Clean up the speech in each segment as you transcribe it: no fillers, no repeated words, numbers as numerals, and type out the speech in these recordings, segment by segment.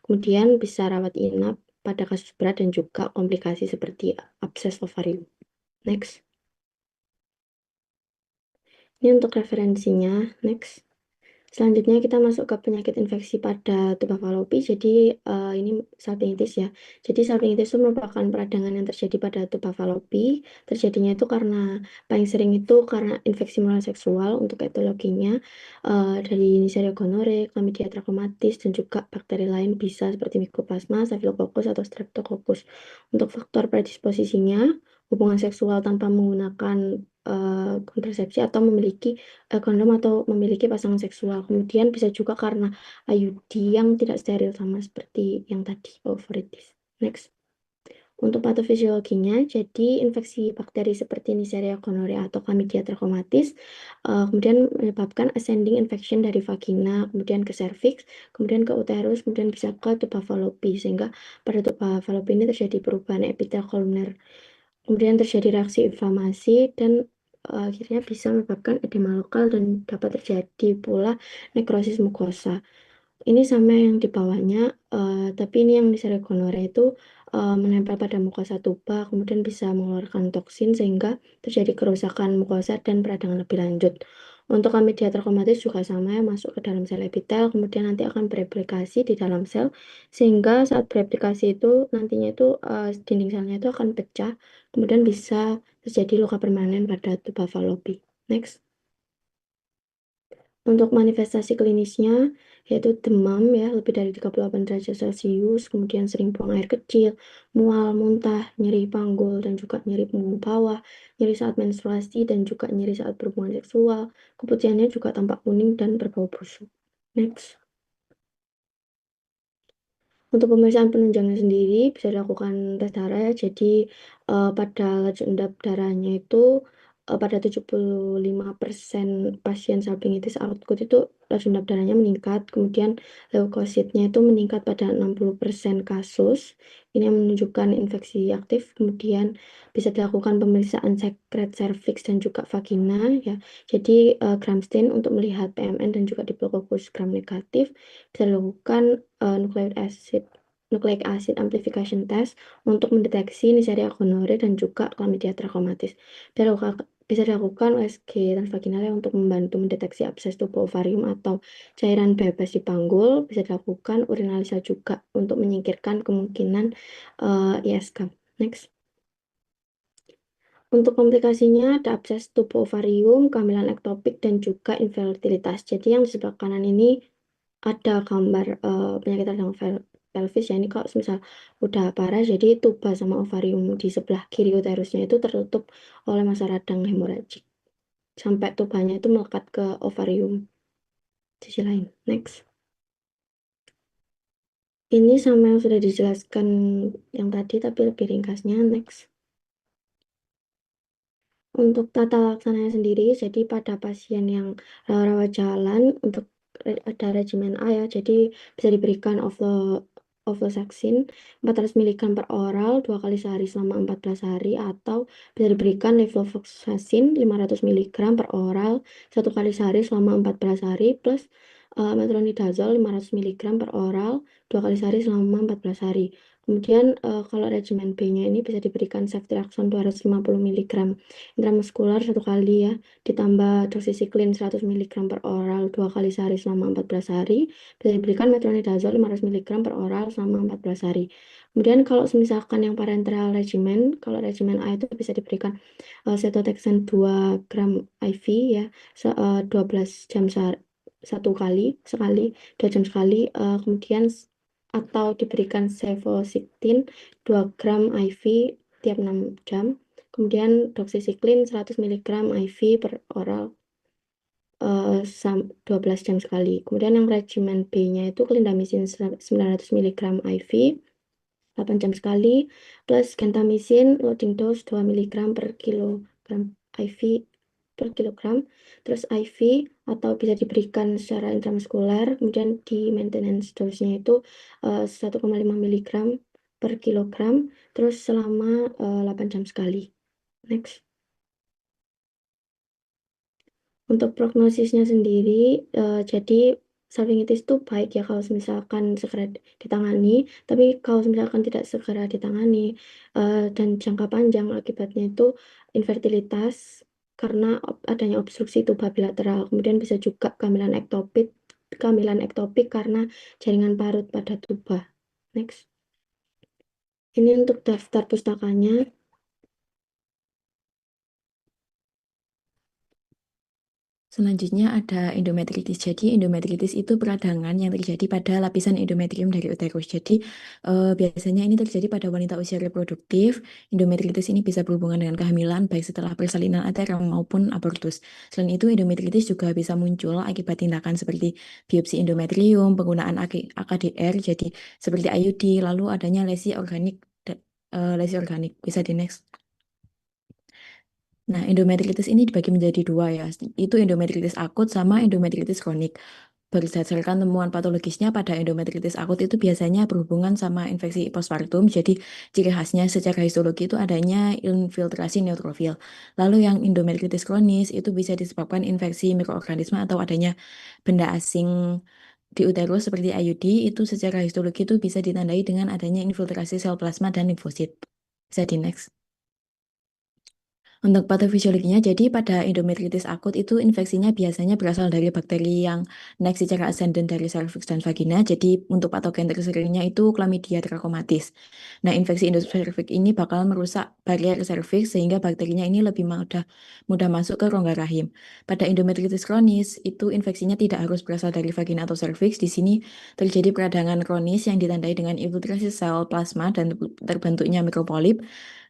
Kemudian bisa rawat inap pada kasus berat dan juga komplikasi seperti abses ovarium. Next. Ini untuk referensinya. Next. Selanjutnya kita masuk ke penyakit infeksi pada tuba Fallopi. Jadi ini salpingitis ya. Jadi salpingitis itu merupakan peradangan yang terjadi pada tuba Fallopi. Terjadinya itu karena paling sering itu karena infeksi menular seksual. Untuk etiologinya dari Neisseria gonorrhoeae, Chlamydia trachomatis, dan juga bakteri lain bisa seperti Mycoplasma, Staphylococcus, atau Streptococcus. Untuk faktor predisposisinya, hubungan seksual tanpa menggunakan kontrasepsi atau memiliki kondom atau memiliki pasangan seksual. Kemudian bisa juga karena IUD yang tidak steril sama seperti yang tadi, ovaritis. Next. Untuk patofisiologinya, jadi infeksi bakteri seperti Neisseria gonorrhoeae atau Chlamydia trachomatis, kemudian menyebabkan ascending infection dari vagina, kemudian ke cervix, kemudian ke uterus, kemudian bisa ke tuba Fallopi, sehingga pada tuba Fallopi ini terjadi perubahan epitel kolumner. Kemudian terjadi reaksi inflamasi dan akhirnya bisa menyebabkan edema lokal dan dapat terjadi pula nekrosis mukosa. Ini sama yang di bawahnya, tapi ini yang di gonorrhea itu menempel pada mukosa tuba, kemudian bisa mengeluarkan toksin sehingga terjadi kerusakan mukosa dan peradangan lebih lanjut. Untuk Chlamydia trachomatis juga sama ya, masuk ke dalam sel epitel, kemudian nanti akan bereplikasi di dalam sel, sehingga saat bereplikasi itu nantinya itu dinding selnya itu akan pecah, kemudian bisa terjadi luka permanen pada tuba Fallopi. Next. Untuk manifestasi klinisnya, yaitu demam ya, lebih dari 38 derajat Celcius, kemudian sering buang air kecil, mual, muntah, nyeri panggul, dan juga nyeri punggung bawah, nyeri saat menstruasi, dan juga nyeri saat berhubungan seksual. Keputihannya juga tampak kuning dan berbau busuk. Next. Untuk pemeriksaan penunjangnya sendiri bisa dilakukan tes darah ya. Jadi pada laju endap darahnya itu pada 75% pasien salpingitis akut itu laju endap darahnya meningkat. Kemudian leukositnya itu meningkat pada 60% kasus. Ini yang menunjukkan infeksi aktif. Kemudian bisa dilakukan pemeriksaan sekret serviks dan juga vagina ya. Jadi gram stain untuk melihat PMN dan juga Diplococcus gram negatif bisa dilakukan nucleic acid amplification test untuk mendeteksi Neisseria gonorrhoeae dan juga Chlamydia trachomatis. Bisa dilakukan USG transvaginalnya untuk membantu mendeteksi abses tuba ovarium atau cairan bebas di panggul. Bisa dilakukan urinalisa juga untuk menyingkirkan kemungkinan ISK. Next. Untuk komplikasinya ada abses tuba ovarium, kehamilan ektopik, dan juga infertilitas. Jadi yang di sebelah kanan ini ada gambar penyakit radang pelvis ya. Ini kalau misal udah parah, jadi tuba sama ovarium di sebelah kiri uterusnya itu tertutup oleh massa radang hemoragik. Sampai tubanya itu melekat ke ovarium. Sisi lain. Next. Ini sama yang sudah dijelaskan yang tadi, tapi lebih ringkasnya. Next. Untuk tata laksananya sendiri, jadi pada pasien yang rawat jalan untuk ada regimen A ya, jadi bisa diberikan ofloxacin 400 mg per oral 2 kali sehari selama 14 hari, atau bisa diberikan levofloxacin 500 mg per oral 1 kali sehari selama 14 hari plus metronidazole 500 mg per oral 2 kali sehari selama 14 hari. Kemudian kalau regimen B-nya ini bisa diberikan ceftriaxone 250 mg intramuskular 1 kali ya, ditambah doxycycline 100 mg per oral 2 kali sehari selama 14 hari, bisa diberikan metronidazole 500 mg per oral selama 14 hari. Kemudian kalau misalkan yang parenteral regimen, kalau regimen A itu bisa diberikan cetotaxan 2 gram IV ya, 12 jam 1 kali, sekali, 2 jam sekali, kemudian atau diberikan cefoxitin 2 gram IV tiap 6 jam. Kemudian doxycycline 100 mg IV per oral 12 jam sekali. Kemudian yang regimen B-nya itu clindamycin 900 mg IV 8 jam sekali plus gentamicin loading dose 2 mg per kilogram IV per kilogram. Terus IV atau bisa diberikan secara intramuskuler, kemudian di maintenance dose-nya itu 1,5 mg per kilogram, terus selama 8 jam sekali. Next. Untuk prognosisnya sendiri, jadi salpingitis itu baik ya kalau misalkan segera ditangani, tapi kalau misalkan tidak segera ditangani dan jangka panjang akibatnya itu infertilitas karena adanya obstruksi tuba bilateral. Kemudian bisa juga kehamilan ektopik karena jaringan parut pada tuba. Next. Ini untuk daftar pustakanya. Selanjutnya ada endometritis. Jadi endometritis itu peradangan yang terjadi pada lapisan endometrium dari uterus. Jadi biasanya ini terjadi pada wanita usia reproduktif. Endometritis ini bisa berhubungan dengan kehamilan baik setelah persalinan antara maupun abortus. Selain itu endometritis juga bisa muncul akibat tindakan seperti biopsi endometrium, penggunaan AKDR, jadi seperti IUD, lalu adanya lesi organik. Bisa di next. Nah, endometritis ini dibagi menjadi dua ya. Itu endometritis akut sama endometritis kronik. Berdasarkan temuan patologisnya pada endometritis akut itu biasanya berhubungan sama infeksi postpartum. Jadi ciri khasnya secara histologi itu adanya infiltrasi neutrofil. Lalu yang endometritis kronis itu bisa disebabkan infeksi mikroorganisme atau adanya benda asing di uterus seperti IUD. Itu secara histologi itu bisa ditandai dengan adanya infiltrasi sel plasma dan limfosit. Bisa di next. Untuk patofisiologinya, jadi pada endometritis akut itu infeksinya biasanya berasal dari bakteri yang naik secara ascendant dari serviks dan vagina. Jadi untuk patogen terseringnya itu Chlamydia trachomatis. Nah, infeksi endoservix ini bakal merusak barrier serviks sehingga bakterinya ini lebih mudah masuk ke rongga rahim. Pada endometritis kronis itu infeksinya tidak harus berasal dari vagina atau serviks. Di sini terjadi peradangan kronis yang ditandai dengan infiltrasi sel plasma dan terbentuknya mikropolip.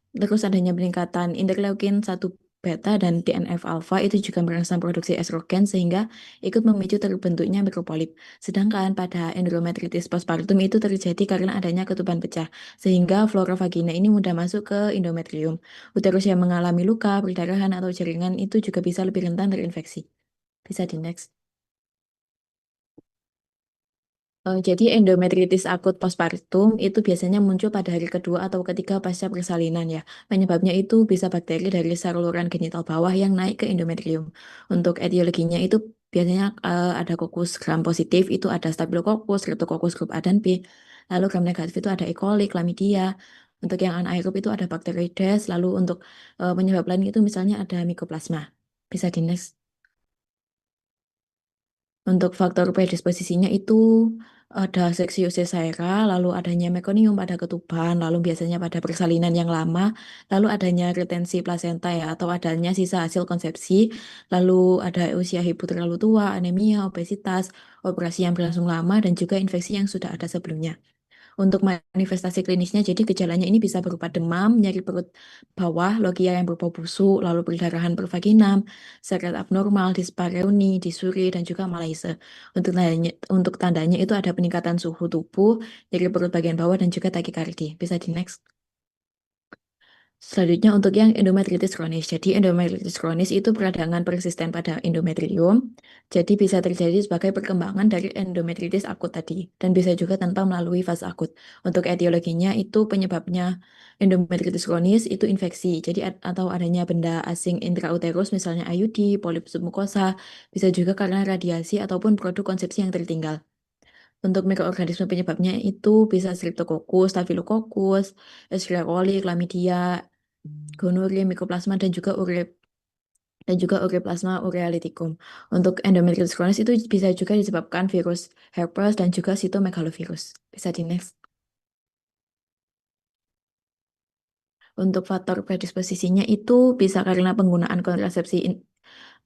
Terus adanya peningkatan interleukin 1 beta dan TNF alfa itu juga merangsang produksi estrogen sehingga ikut memicu terbentuknya mikropolip. Sedangkan pada endometritis postpartum itu terjadi karena adanya ketuban pecah sehingga flora vagina ini mudah masuk ke endometrium. Uterus yang mengalami luka, perdarahan atau jaringan itu juga bisa lebih rentan terinfeksi. Bisa di next. Jadi endometritis akut postpartum itu biasanya muncul pada hari kedua atau ketiga pasca persalinan ya. Penyebabnya itu bisa bakteri dari saluran genital bawah yang naik ke endometrium. Untuk etiologinya itu biasanya ada kokus gram positif, itu ada Staphylococcus, Streptococcus grup A dan B. Lalu gram negatif itu ada E. coli, Chlamydia. Untuk yang anaerob itu ada Bacteroides. Lalu untuk penyebab lain itu misalnya ada Mycoplasma. Bisa di next. Untuk faktor predisposisinya itu ada Sectious lalu adanya mekonium pada ketuban, lalu biasanya pada persalinan yang lama, lalu adanya retensi plasenta ya, atau adanya sisa hasil konsepsi, lalu ada usia ibu terlalu tua, anemia, obesitas, operasi yang berlangsung lama, dan juga infeksi yang sudah ada sebelumnya. Untuk manifestasi klinisnya, jadi gejalanya ini bisa berupa demam, nyeri perut bawah, logia yang berbau busuk, lalu perdarahan pervaginam, sekret abnormal, dispareuni, disuri, dan juga malaise. Untuk tandanya itu ada peningkatan suhu tubuh, nyeri perut bagian bawah, dan juga takikardi. Bisa di next. Selanjutnya untuk yang endometritis kronis. Jadi endometritis kronis itu peradangan persisten pada endometrium. Jadi bisa terjadi sebagai perkembangan dari endometritis akut tadi. Dan bisa juga tanpa melalui fase akut. Untuk etiologinya itu penyebabnya endometritis kronis itu infeksi. Jadi atau adanya benda asing intrauterus misalnya IUD, polip submukosa. Bisa juga karena radiasi ataupun produk konsepsi yang tertinggal. Untuk mikroorganisme penyebabnya itu bisa Streptococcus, Staphylococcus, Escherichia coli, Chlamydia, gonorrhea, Mycoplasma dan juga Ureaplasma urealyticum. Untuk endometriosis kronis itu bisa juga disebabkan virus herpes dan juga cytomegalovirus. Bisa di next. Untuk faktor predisposisinya itu bisa karena penggunaan kontrasepsi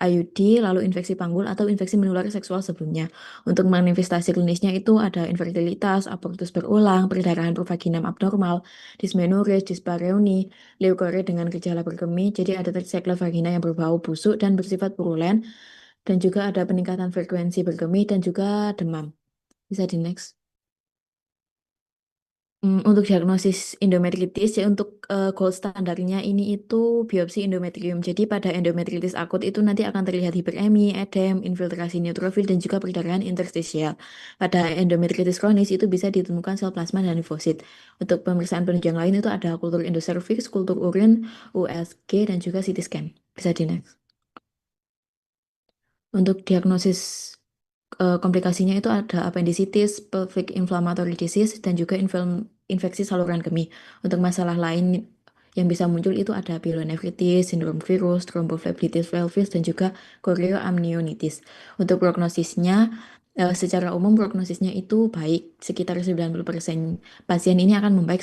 IUD, lalu infeksi panggul atau infeksi menular seksual sebelumnya. Untuk manifestasi klinisnya itu ada infertilitas, abortus berulang, perdarahan pervaginam abnormal, dysmenorrhea, dyspareunia, leukoria dengan gejala berkemih, jadi ada tersekla vagina yang berbau busuk dan bersifat purulen, dan juga ada peningkatan frekuensi berkemih dan juga demam. Bisa di next. Untuk diagnosis endometritis ya untuk gold standarnya ini itu biopsi endometrium. Jadi pada endometritis akut itu nanti akan terlihat hiperemi, edem, infiltrasi neutrofil dan juga perdarahan interstisial. Pada endometritis kronis itu bisa ditemukan sel plasma dan limfosit. Untuk pemeriksaan penunjang lain itu ada kultur endocervix, kultur urin, USG dan juga CT scan. Bisa di next. Untuk diagnosis komplikasinya itu ada appendicitis, pelvic inflammatory disease, dan juga infeksi saluran kemih. Untuk masalah lain yang bisa muncul itu ada pyelonephritis, sindrom virus, thrombophlebitis pelvis, dan juga chorioamnionitis. Untuk prognosisnya, secara umum prognosisnya itu baik, sekitar 90% pasien ini akan membaik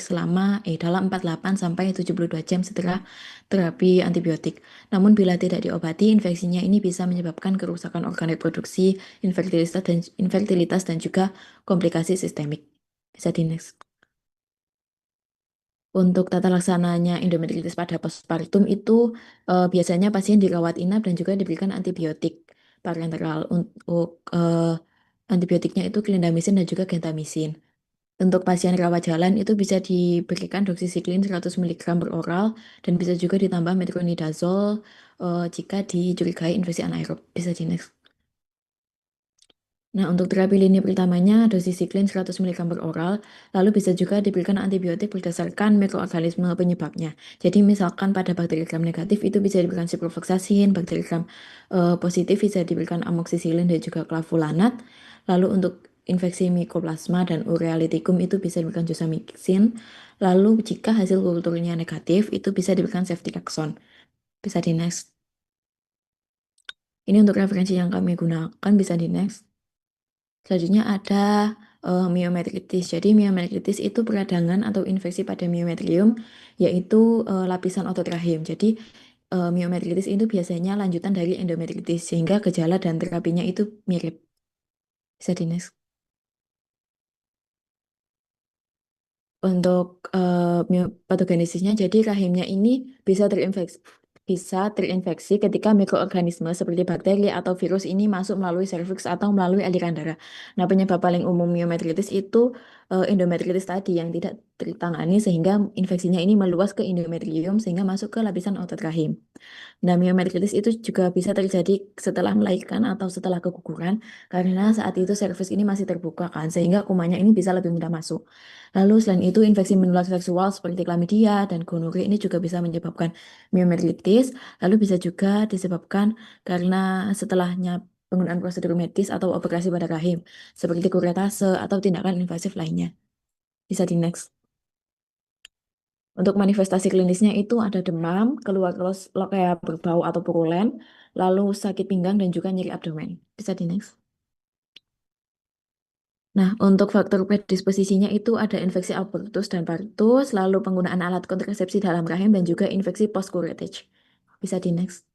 dalam 48 sampai 72 jam setelah terapi antibiotik. Namun bila tidak diobati, infeksinya ini bisa menyebabkan kerusakan organ reproduksi, infertilitas dan juga komplikasi sistemik. Bisa di next. Untuk tata laksananya endometritis pada postpartum itu biasanya pasien dirawat inap dan juga diberikan antibiotik parenteral. Untuk antibiotiknya itu clindamycin dan juga gentamicin. Untuk pasien rawat jalan itu bisa diberikan doxycycline 100 mg per oral dan bisa juga ditambah metronidazole jika dicurigai infeksi anaerob. Bisa di next. Nah, untuk terapi lini pertamanya doxycycline 100 mg per oral, lalu bisa juga diberikan antibiotik berdasarkan mikroorganisme penyebabnya. Jadi misalkan pada bakteri gram negatif itu bisa diberikan ciprofloxacin, bakteri gram positif bisa diberikan amoxicillin dan juga clavulanat. Lalu untuk infeksi mycoplasma dan urealyticum itu bisa diberikan josamixin. Lalu jika hasil kulturnya negatif itu bisa diberikan ceftriaxone. Bisa di next. Ini untuk referensi yang kami gunakan, bisa di next. Selanjutnya ada myometritis. Jadi myometritis itu peradangan atau infeksi pada myometrium, yaitu lapisan otot rahim. Jadi myometritis itu biasanya lanjutan dari endometritis, sehingga gejala dan terapinya itu mirip. Bisa di next. Untuk patogenesisnya, jadi rahimnya ini bisa terinfeksi ketika mikroorganisme seperti bakteri atau virus ini masuk melalui serviks atau melalui aliran darah. Nah, penyebab paling umum myometritis itu endometritis tadi yang tidak ditangani sehingga infeksinya ini meluas ke endometrium sehingga masuk ke lapisan otot rahim. Nah, myometritis itu juga bisa terjadi setelah melahirkan atau setelah keguguran karena saat itu serviks ini masih terbuka kan sehingga kumannya ini bisa lebih mudah masuk. Lalu selain itu infeksi menular seksual seperti chlamydia dan gonorrhea ini juga bisa menyebabkan myometritis. Lalu bisa juga disebabkan karena setelahnya penggunaan prosedur medis atau operasi pada rahim seperti kuretase atau tindakan invasif lainnya. Bisa di next. Untuk manifestasi klinisnya itu ada demam, keluar kayak berbau atau purulen, lalu sakit pinggang dan juga nyeri abdomen. Bisa di next. Nah, untuk faktor predisposisinya itu ada infeksi abortus dan partus, lalu penggunaan alat kontrasepsi dalam rahim dan juga infeksi post-curettage. Bisa di next.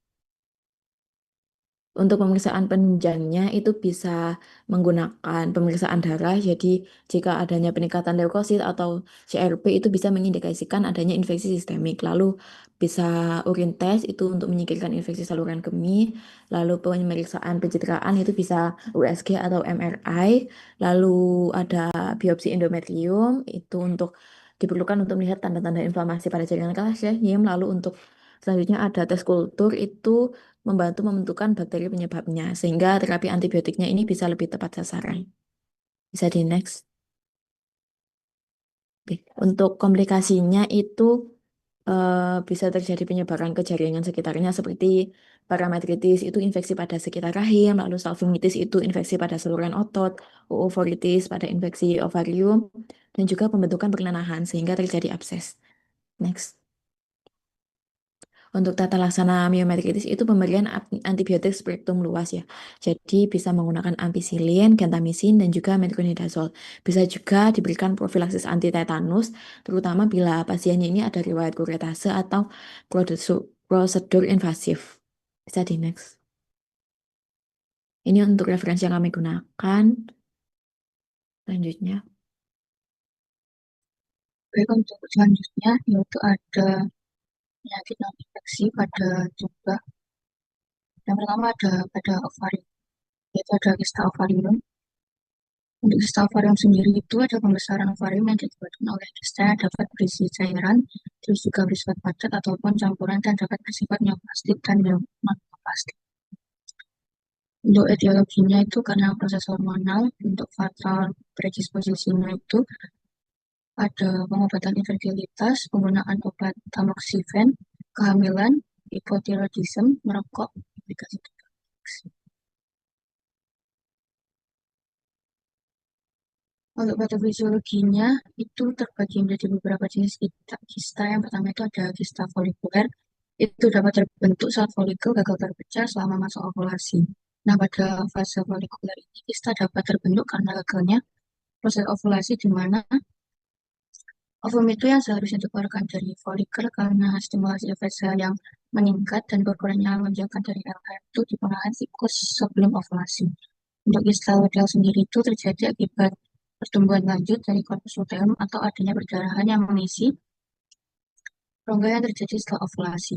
Untuk pemeriksaan penunjangnya itu bisa menggunakan pemeriksaan darah. Jadi jika adanya peningkatan leukosit atau CRP itu bisa mengindikasikan adanya infeksi sistemik. Lalu bisa urin test itu untuk menyingkirkan infeksi saluran kemih. Lalu pemeriksaan pencitraan itu bisa USG atau MRI. Lalu ada biopsi endometrium itu diperlukan untuk melihat tanda-tanda inflamasi pada jaringan rahim. Lalu untuk selanjutnya ada tes kultur itu membantu membentukkan bakteri penyebabnya, sehingga terapi antibiotiknya ini bisa lebih tepat sasaran. Bisa di next. Oke. Untuk komplikasinya itu bisa terjadi penyebaran ke jaringan sekitarnya seperti parametritis itu infeksi pada sekitar rahim, lalu salpingitis itu infeksi pada saluran otot, oovoritis pada infeksi ovarium, dan juga pembentukan pernenahan sehingga terjadi abses. Next. Untuk tata laksana myometritis itu pemberian antibiotik spektrum luas ya. Jadi bisa menggunakan ampicillin, gentamicin, dan juga metronidazole. Bisa juga diberikan profilaksis anti tetanus, terutama bila pasiennya ini ada riwayat kuretase atau prosedur invasif. Bisa di next. Ini untuk referensi yang kami gunakan. Selanjutnya. Baik, untuk selanjutnya yaitu ada penyakit non infeksi pada tubuh. Yang pertama ada pada ovarium, yaitu ada kista ovarium. Untuk kista ovarium sendiri itu ada pembesaran ovarium yang diakibatkan oleh kista yang dapat berisi cairan, terus juga bersifat padat ataupun campuran dan dapat bersifat neoplastik dan non-neoplastik. Untuk etiologinya itu karena proses hormonal, untuk faktor predisposisinya itu ada pengobatan infertilitas, penggunaan obat tamoxifen, kehamilan, hipotiroidisme, merokok, aplikasi. Untuk patofisiologinya itu terbagi menjadi beberapa jenis kista. Yang pertama itu ada kista folikuler. Itu dapat terbentuk saat folikel gagal terpecah selama masa ovulasi. Nah, pada fase folikuler ini kista dapat terbentuk karena gagalnya proses ovulasi di mana ovum itu yang seharusnya dikeluarkan dari folikel karena stimulasi FSH yang meningkat dan berkurangnya lonjakan dari LH itu dipengaruhi siklus sebelum ovulasi. Untuk kista luteal sendiri itu terjadi akibat pertumbuhan lanjut dari korpus luteum atau adanya perdarahan yang mengisi rongga yang terjadi setelah ovulasi.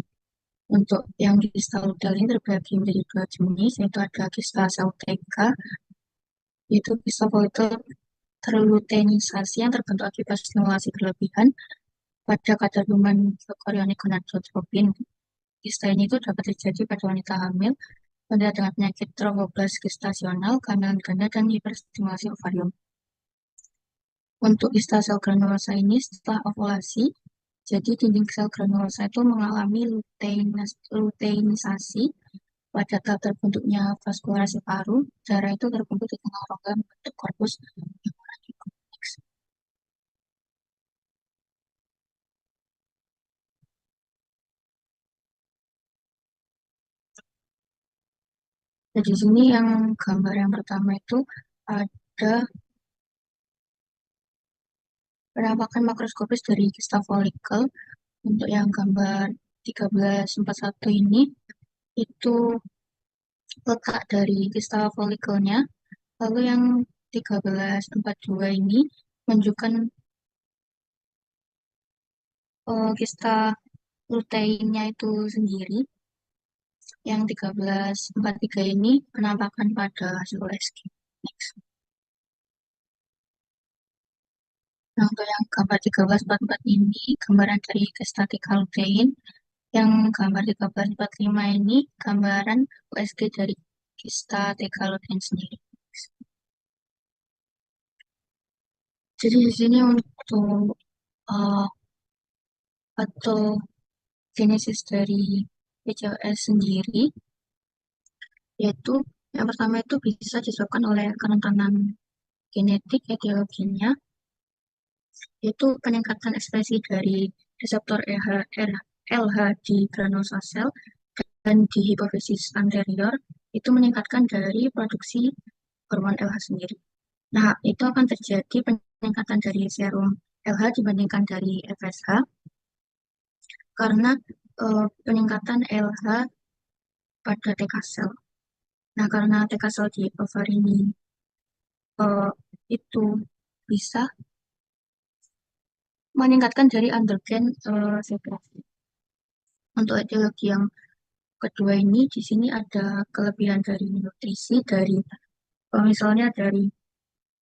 Untuk yang kista luteal ini terbagi menjadi dua jenis, yaitu ada kista sel TK, yaitu kista folikel terluteinisasi yang terbentuk akibat stimulasi berlebihan pada kadar human chorionic gonadotropin. Kista ini itu dapat terjadi pada wanita hamil, wanita dengan penyakit tromboblas gestasional, kehamilan ganda, dan hiperstimulasi ovarium. Untuk kista sel granulosa ini setelah ovulasi, jadi dinding sel granulosa itu mengalami luteinisasi pada tahap terbentuknya vaskulasi paru. Darah itu terbentuk di tengah rongga membentuk korpus hemorragicus. Nah, di sini yang gambar yang pertama itu ada penampakan makroskopis dari kista folikel. Untuk yang gambar 1341 ini, itu letak dari kista folikelnya. Lalu yang 1342 ini menunjukkan kista luteinnya itu sendiri. Yang 1343 ini penampakan pada hasil USG. Next. Nah, untuk yang gambar 1344 ini, gambaran dari kista lutein. Yang gambar 1345 ini, gambaran USG dari kista lutein sendiri. Jadi di sini untuk uh, patogenesis dari PCOS sendiri, yaitu yang pertama itu bisa disebabkan oleh kerentanan genetik etiologinya, yaitu peningkatan ekspresi dari reseptor LH di granulosa sel dan di hipofisis anterior itu meningkatkan dari produksi hormon LH sendiri. Nah, itu akan terjadi peningkatan dari serum LH dibandingkan dari FSH karena peningkatan LH pada TK sel. Nah, karena TK sel di ovari ini itu bisa meningkatkan dari androgen sekresi. Untuk etiologi yang kedua ini, di sini ada kelebihan dari nutrisi, dari misalnya dari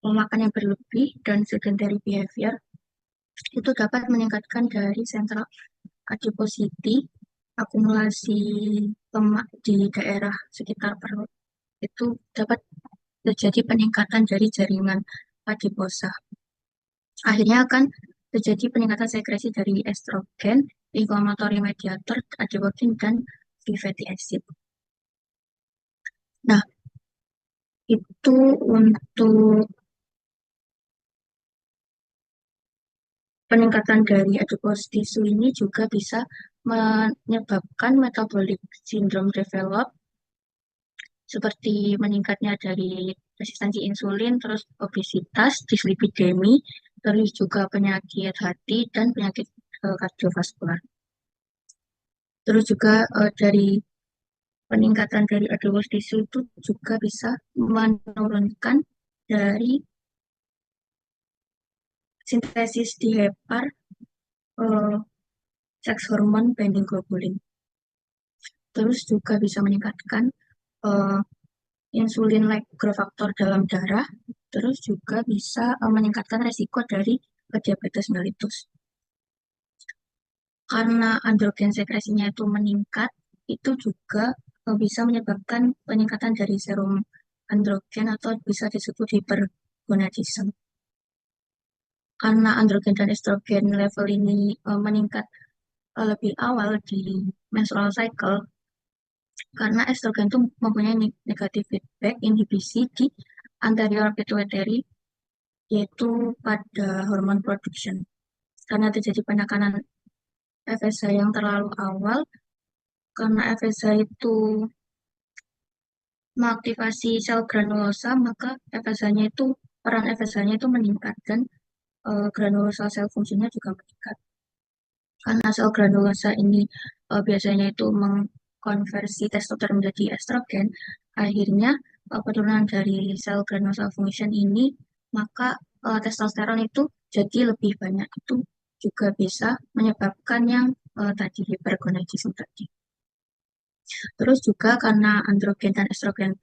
makan yang berlebih dan sedentary behavior, itu dapat meningkatkan dari sentral adiposity, akumulasi lemak di daerah sekitar perut, itu dapat terjadi peningkatan dari jaringan adiposa. Akhirnya akan terjadi peningkatan sekresi dari estrogen, inflammatory mediator, adipokin, dan free fatty acid. Nah, itu untuk peningkatan dari adipose tisu ini juga bisa menyebabkan metabolic syndrome develop, seperti meningkatnya dari resistensi insulin, terus obesitas, dislipidemi, terus juga penyakit hati dan penyakit kardiovaskular. Terus juga dari peningkatan dari adipose tisu itu juga bisa menurunkan dari sintesis di hepar seks hormon binding globulin. Terus juga bisa meningkatkan uh, insulin-like growth factor dalam darah. Terus juga bisa meningkatkan resiko dari diabetes mellitus. Karena androgen sekresinya itu meningkat, itu juga bisa menyebabkan peningkatan dari serum androgen atau bisa disebut hipergonadism. Karena androgen dan estrogen level ini meningkat lebih awal di menstrual cycle, karena estrogen itu mempunyai negatif feedback inhibisi di anterior pituitary yaitu pada hormon production. Karena terjadi penekanan FSH yang terlalu awal, karena FSH itu mengaktifasi sel granulosa, maka FSH-nya itu, peran FSH-nya itu meningkat dan granulosa sel fungsinya juga meningkat. Karena sel granulosa ini biasanya itu mengkonversi testosteron menjadi estrogen, akhirnya penurunan dari sel granulosa function ini, maka testosteron itu jadi lebih banyak. Itu juga bisa menyebabkan yang tadi hipergonadisme tadi. Terus juga karena androgen dan estrogen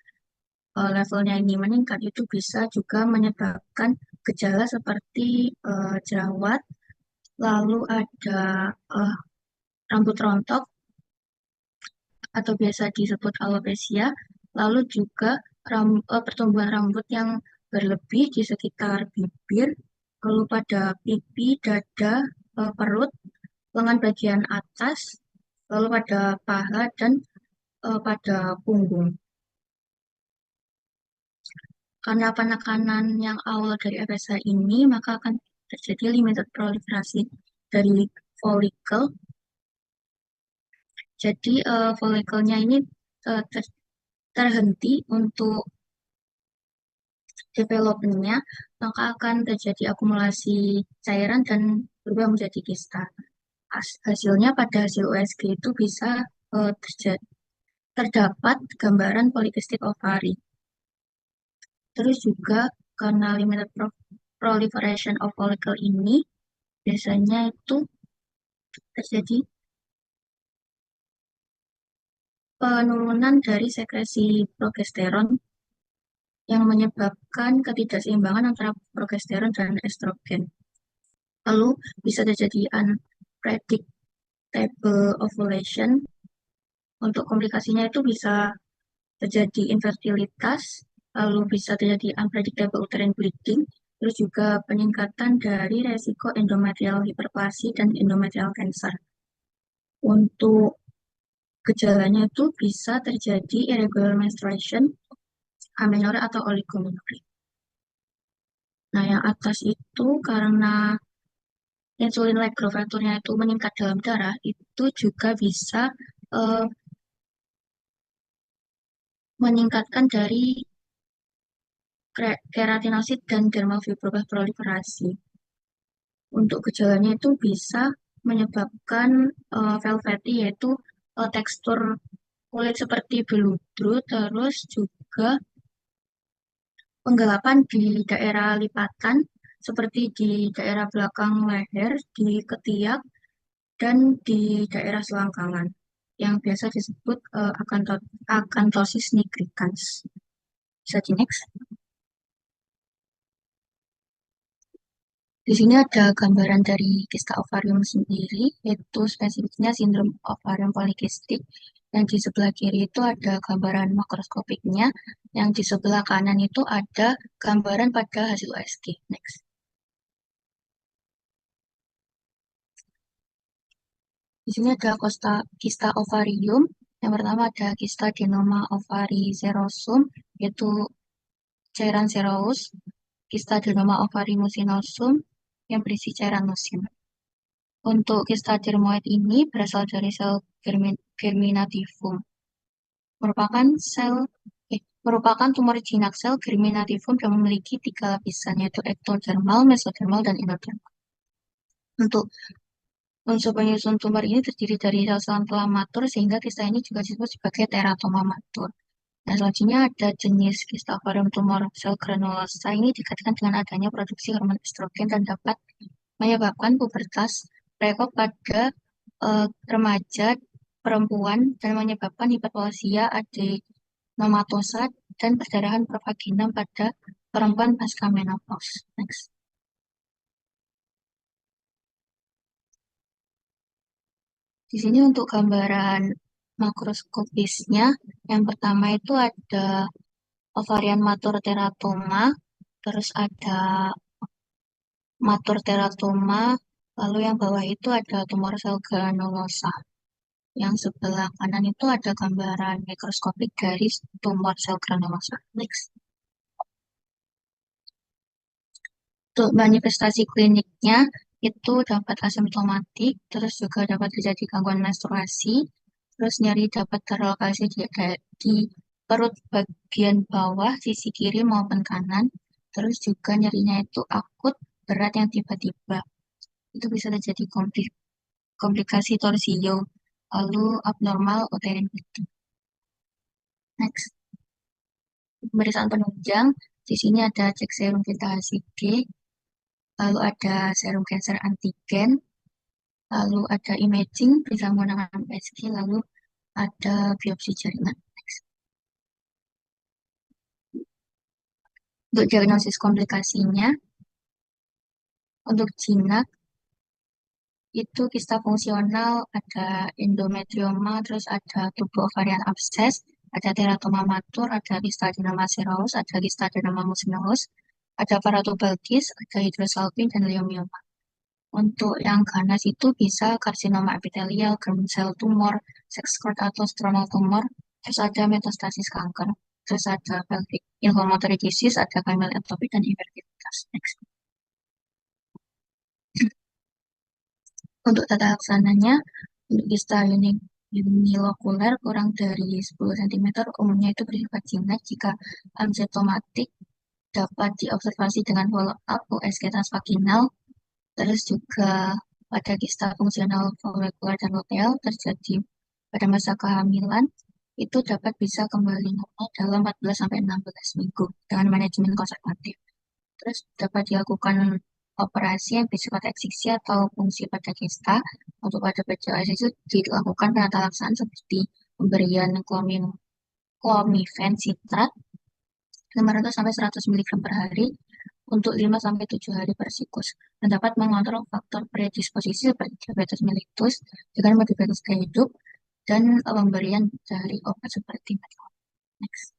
levelnya ini meningkat, itu bisa juga menyebabkan gejala seperti jerawat, lalu ada eh, rambut rontok atau biasa disebut alopecia, lalu juga pertumbuhan rambut yang berlebih di sekitar bibir, lalu pada pipi, dada, perut, lengan bagian atas, lalu pada paha dan pada punggung. Karena penekanan yang awal dari FSH ini, maka akan terjadi limited proliferasi dari folikel. Jadi folikelnya ini terhenti untuk development-nya, maka akan terjadi akumulasi cairan dan berubah menjadi kista. Hasilnya pada hasil USG itu bisa terdapat gambaran polikistik ovari. Terus juga karena limited proliferation of follicle ini, biasanya itu terjadi penurunan dari sekresi progesteron yang menyebabkan ketidakseimbangan antara progesteron dan estrogen. Lalu bisa terjadi unpredictable ovulation. Untuk komplikasinya itu bisa terjadi infertilitas, lalu bisa terjadi unpredictable uterine bleeding, terus juga peningkatan dari resiko endometrial hiperplasi dan endometrial cancer. Untuk gejalanya itu bisa terjadi irregular menstruation, amenorrhea atau oligomenorrhea. Nah, yang atas itu karena insulin-like growth factor-nya itu meningkat dalam darah, itu juga bisa eh, meningkatkan dari keratinosit dan dermafibroblast proliferasi. Untuk gejalanya itu bisa menyebabkan velvety, yaitu tekstur kulit seperti beludru, terus juga penggelapan di daerah lipatan, seperti di daerah belakang leher, di ketiak, dan di daerah selangkangan, yang biasa disebut acanthosis nigricans. Bisa di next. Di sini ada gambaran dari kista ovarium sendiri, yaitu spesifiknya sindrom ovarium polikistik. Yang di sebelah kiri itu ada gambaran makroskopiknya, yang di sebelah kanan itu ada gambaran pada hasil USG. Next. Di sini ada kista ovarium. Yang pertama ada kista adenoma ovari serosum, yaitu cairan serous. Kista adenoma ovari mucinosum, yang berisi cairan mucin. Untuk kista dermoid ini berasal dari sel germinativum. Merupakan tumor jinak sel germinativum yang memiliki 3 lapisan, yaitu ektodermal, mesodermal, dan endodermal. Untuk unsur penyusun tumor ini terdiri dari sel-sel inflamatur, sehingga kista ini juga disebut sebagai teratoma matur. Dan selanjutnya ada jenis kista ovarium tumor sel granulosa. Ini dikaitkan dengan adanya produksi hormon estrogen dan dapat menyebabkan pubertas precox pada remaja perempuan dan menyebabkan hiperplasia adenomatosa dan perdarahan provaginam pada perempuan pasca menopause. Next. Di sini untuk gambaran makroskopisnya, yang pertama itu ada ovarian matur teratoma, terus ada matur teratoma, lalu yang bawah itu ada tumor sel granulosa. Yang sebelah kanan itu ada gambaran mikroskopik dari tumor sel granulosa. Next. Untuk manifestasi kliniknya itu dapat asimptomatik, terus juga dapat terjadi gangguan menstruasi, terus nyeri dapat terlokasi di perut bagian bawah, sisi kiri maupun kanan, terus juga nyerinya itu akut, berat yang tiba-tiba. Itu bisa terjadi komplikasi torsio, lalu abnormal uterine bleeding. Next, pemeriksaan penunjang. Di sini ada cek serum vitamin C, lalu ada serum cancer antigen, lalu ada imaging bisa menggunakan PSG, lalu ada biopsi jaringan. Untuk diagnosis komplikasinya, untuk jinak itu kista fungsional, ada endometrioma, terus ada tubuh ovarian abses, ada teratoma matur, ada kista adenoma cereus, ada kista adenoma mucinous, ada paratubal ada hidrosalping, dan leiomyoma. Untuk yang ganas itu bisa karsinoma epitelial, germ cell tumor, sex cord atau stromal tumor, terus ada metastasis kanker, terus ada pelvic inflammatory disease, ada camel ectopic, dan infertilitas. Next. Untuk tata laksananya, untuk kista unilokuler kurang dari 10 cm, umumnya itu bersifat jinak jika asymptomatik dapat diobservasi dengan follow-up USG transvaginal, terus juga pada kista fungsional folikular dan luteal terjadi pada masa kehamilan, itu dapat bisa kembali normal dalam 14-16 minggu dengan manajemen konservatif. Terus dapat dilakukan operasi yang bersifat eksiksi atau fungsi pada kista. Untuk pada PCOS itu dilakukan penata laksanaan seperti pemberian clomifen citrat 500 sampai 100 mg per hari untuk 5 sampai 7 hari per siklus dan dapat mengontrol faktor predisposisi seperti diabetes mellitus dengan modifikasi gaya hidup dan pemberian dari obat seperti metformin. Next.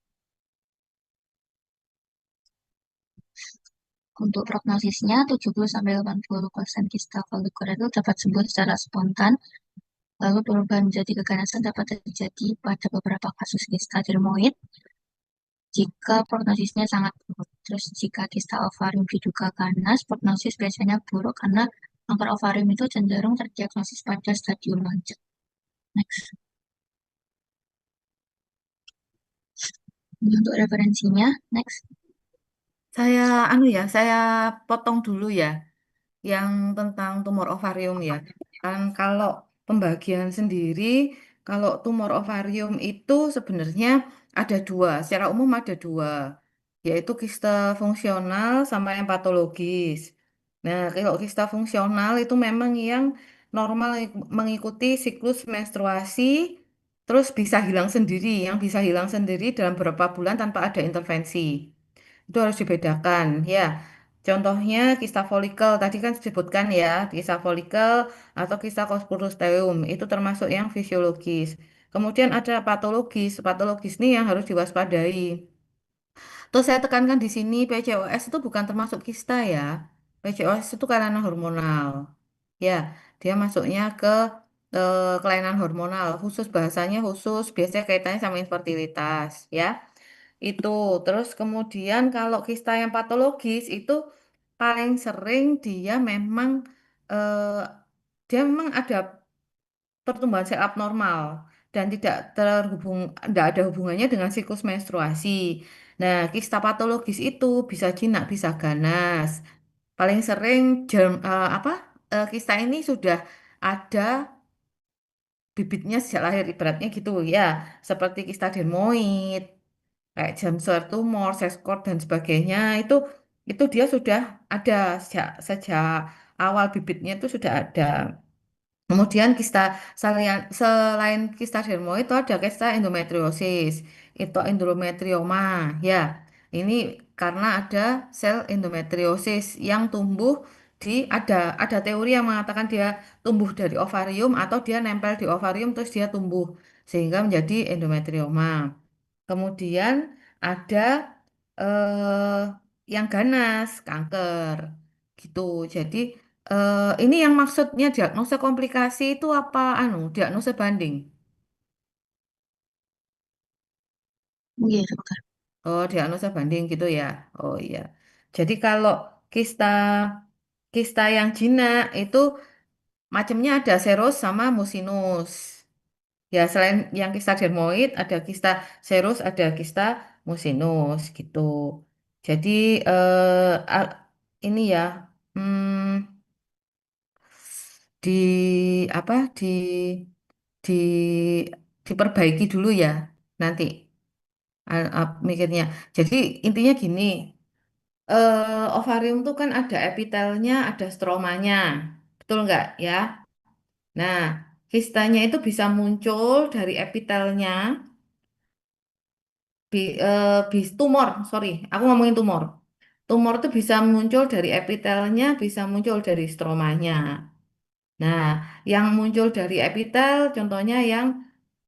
Untuk prognosisnya, 70-80% kista folikuler itu dapat sembuh secara spontan, lalu perubahan menjadi keganasan dapat terjadi pada beberapa kasus kista dermoid jika prognosisnya sangat buruk. Terus jika kista ovarium diduga ganas, prognosis biasanya buruk karena kanker ovarium itu cenderung terdiagnosis pada stadium lanjut. Next. Ini untuk referensinya. Next. Saya potong dulu ya, yang tentang tumor ovarium ya. Kan kalau pembagian sendiri, kalau tumor ovarium itu sebenarnya ada dua, secara umum ada dua, yaitu kista fungsional sama yang patologis. Nah, kalau kista fungsional itu memang yang normal mengikuti siklus menstruasi, terus bisa hilang sendiri, yang bisa hilang sendiri dalam beberapa bulan tanpa ada intervensi. Itu harus dibedakan ya. Contohnya kista folikel tadi kan disebutkan ya, kista folikel atau kista colpocephalum itu termasuk yang fisiologis. Kemudian ada patologis. Patologis ini yang harus diwaspadai. Terus saya tekankan di sini PCOS itu bukan termasuk kista ya. PCOS itu kelainan hormonal. Ya, dia masuknya ke kelainan hormonal, khusus bahasanya khusus, biasanya kaitannya sama infertilitas ya. Itu. Terus kemudian kalau kista yang patologis itu paling sering eh, dia memang ada pertumbuhan sel abnormal dan tidak ada hubungannya dengan siklus menstruasi. Nah, kista patologis itu bisa jinak, bisa ganas. Paling sering kista ini sudah ada bibitnya sejak lahir ibaratnya gitu ya, seperti kista dermoid, kayak Jamsor tumor, seskot dan sebagainya itu dia sudah ada sejak awal bibitnya itu sudah ada. Kemudian selain kista dermoid itu ada kista endometriosis, itu endometrioma ya. Ini karena ada sel endometriosis yang tumbuh ada teori yang mengatakan dia tumbuh dari ovarium atau dia nempel di ovarium terus dia tumbuh sehingga menjadi endometrioma. Kemudian ada eh, yang ganas, kanker, gitu. Jadi ini yang maksudnya diagnosa komplikasi itu apa? Diagnosa banding. Iya, dokter. Oh, diagnosa banding gitu ya. Oh iya. Jadi kalau kista kista yang jinak itu macamnya ada serus sama mucinus. Ya, selain yang kista dermoid, ada kista serus, ada kista mucinus gitu. Jadi ini ya, hmm, di apa di diperbaiki dulu ya nanti mikirnya. Jadi intinya gini, ovarium tuh kan ada epitelnya, ada stromanya, betul nggak ya? Nah, kistanya itu bisa muncul dari epitelnya, tumor, sorry, aku ngomongin tumor. Tumor itu bisa muncul dari epitelnya, bisa muncul dari stromanya. Nah, yang muncul dari epitel, contohnya yang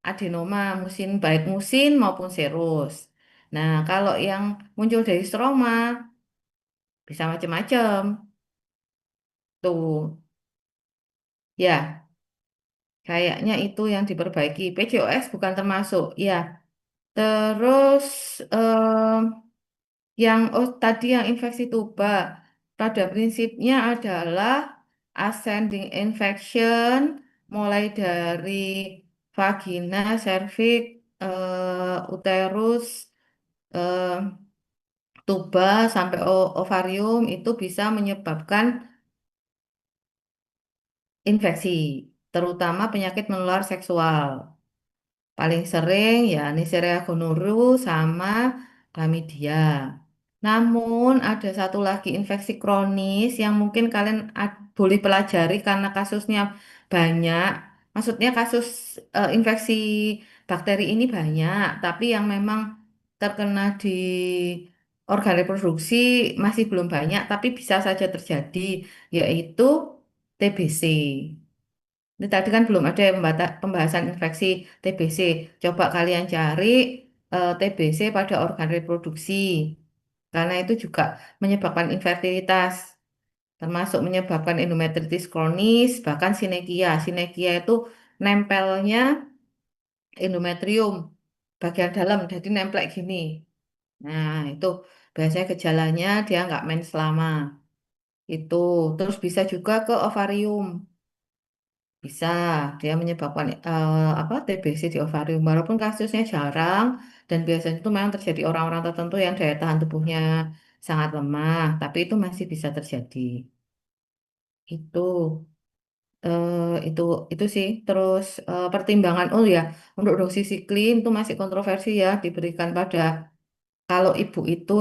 adenoma, musin, baik musin maupun serus. Nah, kalau yang muncul dari stroma, bisa macam-macam. Tuh, ya, kayaknya itu yang diperbaiki. PCOS bukan termasuk, ya. Terus, yang tadi yang infeksi tuba, pada prinsipnya adalah ascending infection, mulai dari vagina, cervix, uterus, eh, tuba sampai ovarium itu bisa menyebabkan infeksi, terutama penyakit menular seksual. Paling sering ya Neisseria gonorrhea sama chlamydia. Namun ada satu lagi infeksi kronis yang mungkin kalian boleh pelajari karena kasusnya banyak. Maksudnya kasus infeksi bakteri ini banyak, tapi yang memang terkena di organ reproduksi masih belum banyak, tapi bisa saja terjadi, yaitu TBC. Ini tadi kan belum ada pembahasan infeksi TBC. Coba kalian cari TBC pada organ reproduksi. Karena itu juga menyebabkan infertilitas, termasuk menyebabkan endometritis kronis, bahkan sinekia. Sinekia itu nempelnya endometrium bagian dalam, jadi nempel gini. Nah, itu biasanya gejalanya dia nggak mens lama. Itu terus bisa juga ke ovarium. Bisa, dia menyebabkan apa TBC di ovarium. Walaupun kasusnya jarang dan biasanya itu memang terjadi orang-orang tertentu yang daya tahan tubuhnya sangat lemah, tapi itu masih bisa terjadi. Itu itu itu sih. Terus pertimbangan, oh ya, untuk doxycycline itu masih kontroversi ya diberikan pada kalau ibu itu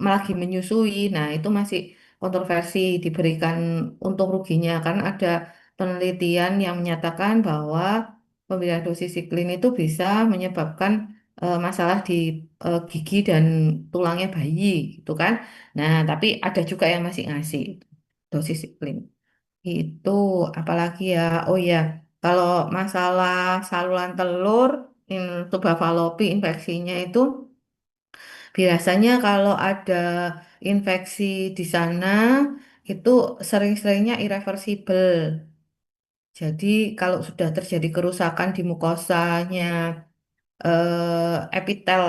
lagi menyusui, nah itu masih kontroversi diberikan untung ruginya karena ada penelitian yang menyatakan bahwa pemberian dosis siklin itu bisa menyebabkan masalah di gigi dan tulangnya bayi, gitu kan. Nah, tapi ada juga yang masih ngasih dosis siklin. Itu apalagi ya, oh ya, kalau masalah saluran telur, tuba falopi infeksinya itu biasanya kalau ada infeksi di sana itu sering-seringnya irreversible. Jadi kalau sudah terjadi kerusakan di mukosanya, epitel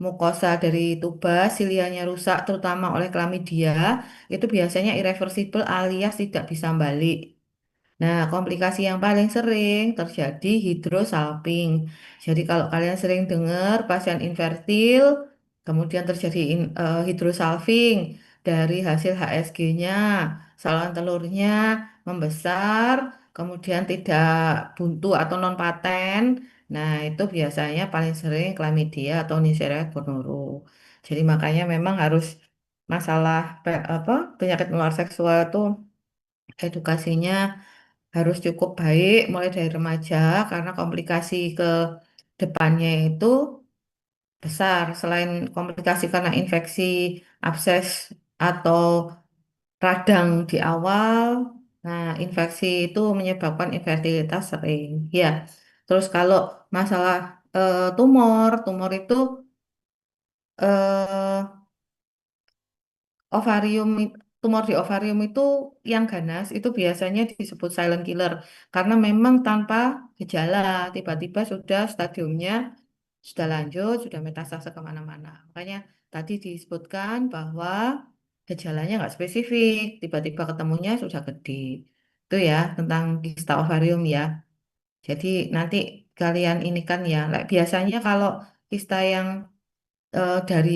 mukosa dari tuba, silianya rusak terutama oleh chlamydia, itu biasanya irreversible alias tidak bisa balik. Nah, komplikasi yang paling sering terjadi hidrosalping. Jadi kalau kalian sering dengar pasien infertil, kemudian terjadi hidrosalping dari hasil HSG-nya, saluran telurnya membesar, kemudian tidak buntu atau non paten. Nah, itu biasanya paling sering chlamydia atau Neisseria gonorrhoeae. Jadi makanya memang harus masalah apa penyakit menular seksual itu edukasinya harus cukup baik mulai dari remaja karena komplikasi ke depannya itu besar. Selain komplikasi karena infeksi, abses atau radang di awal, nah infeksi itu menyebabkan infertilitas sering. Ya, terus kalau masalah tumor itu eh, ovarium tumor di ovarium itu yang ganas itu biasanya disebut silent killer karena memang tanpa gejala tiba-tiba sudah stadiumnya sudah lanjut sudah metastase kemana-mana makanya tadi disebutkan bahwa gejalanya nggak spesifik, tiba-tiba ketemunya sudah gede. Itu ya tentang kista ovarium ya. Jadi nanti kalian ini kan ya, biasanya kalau kista yang dari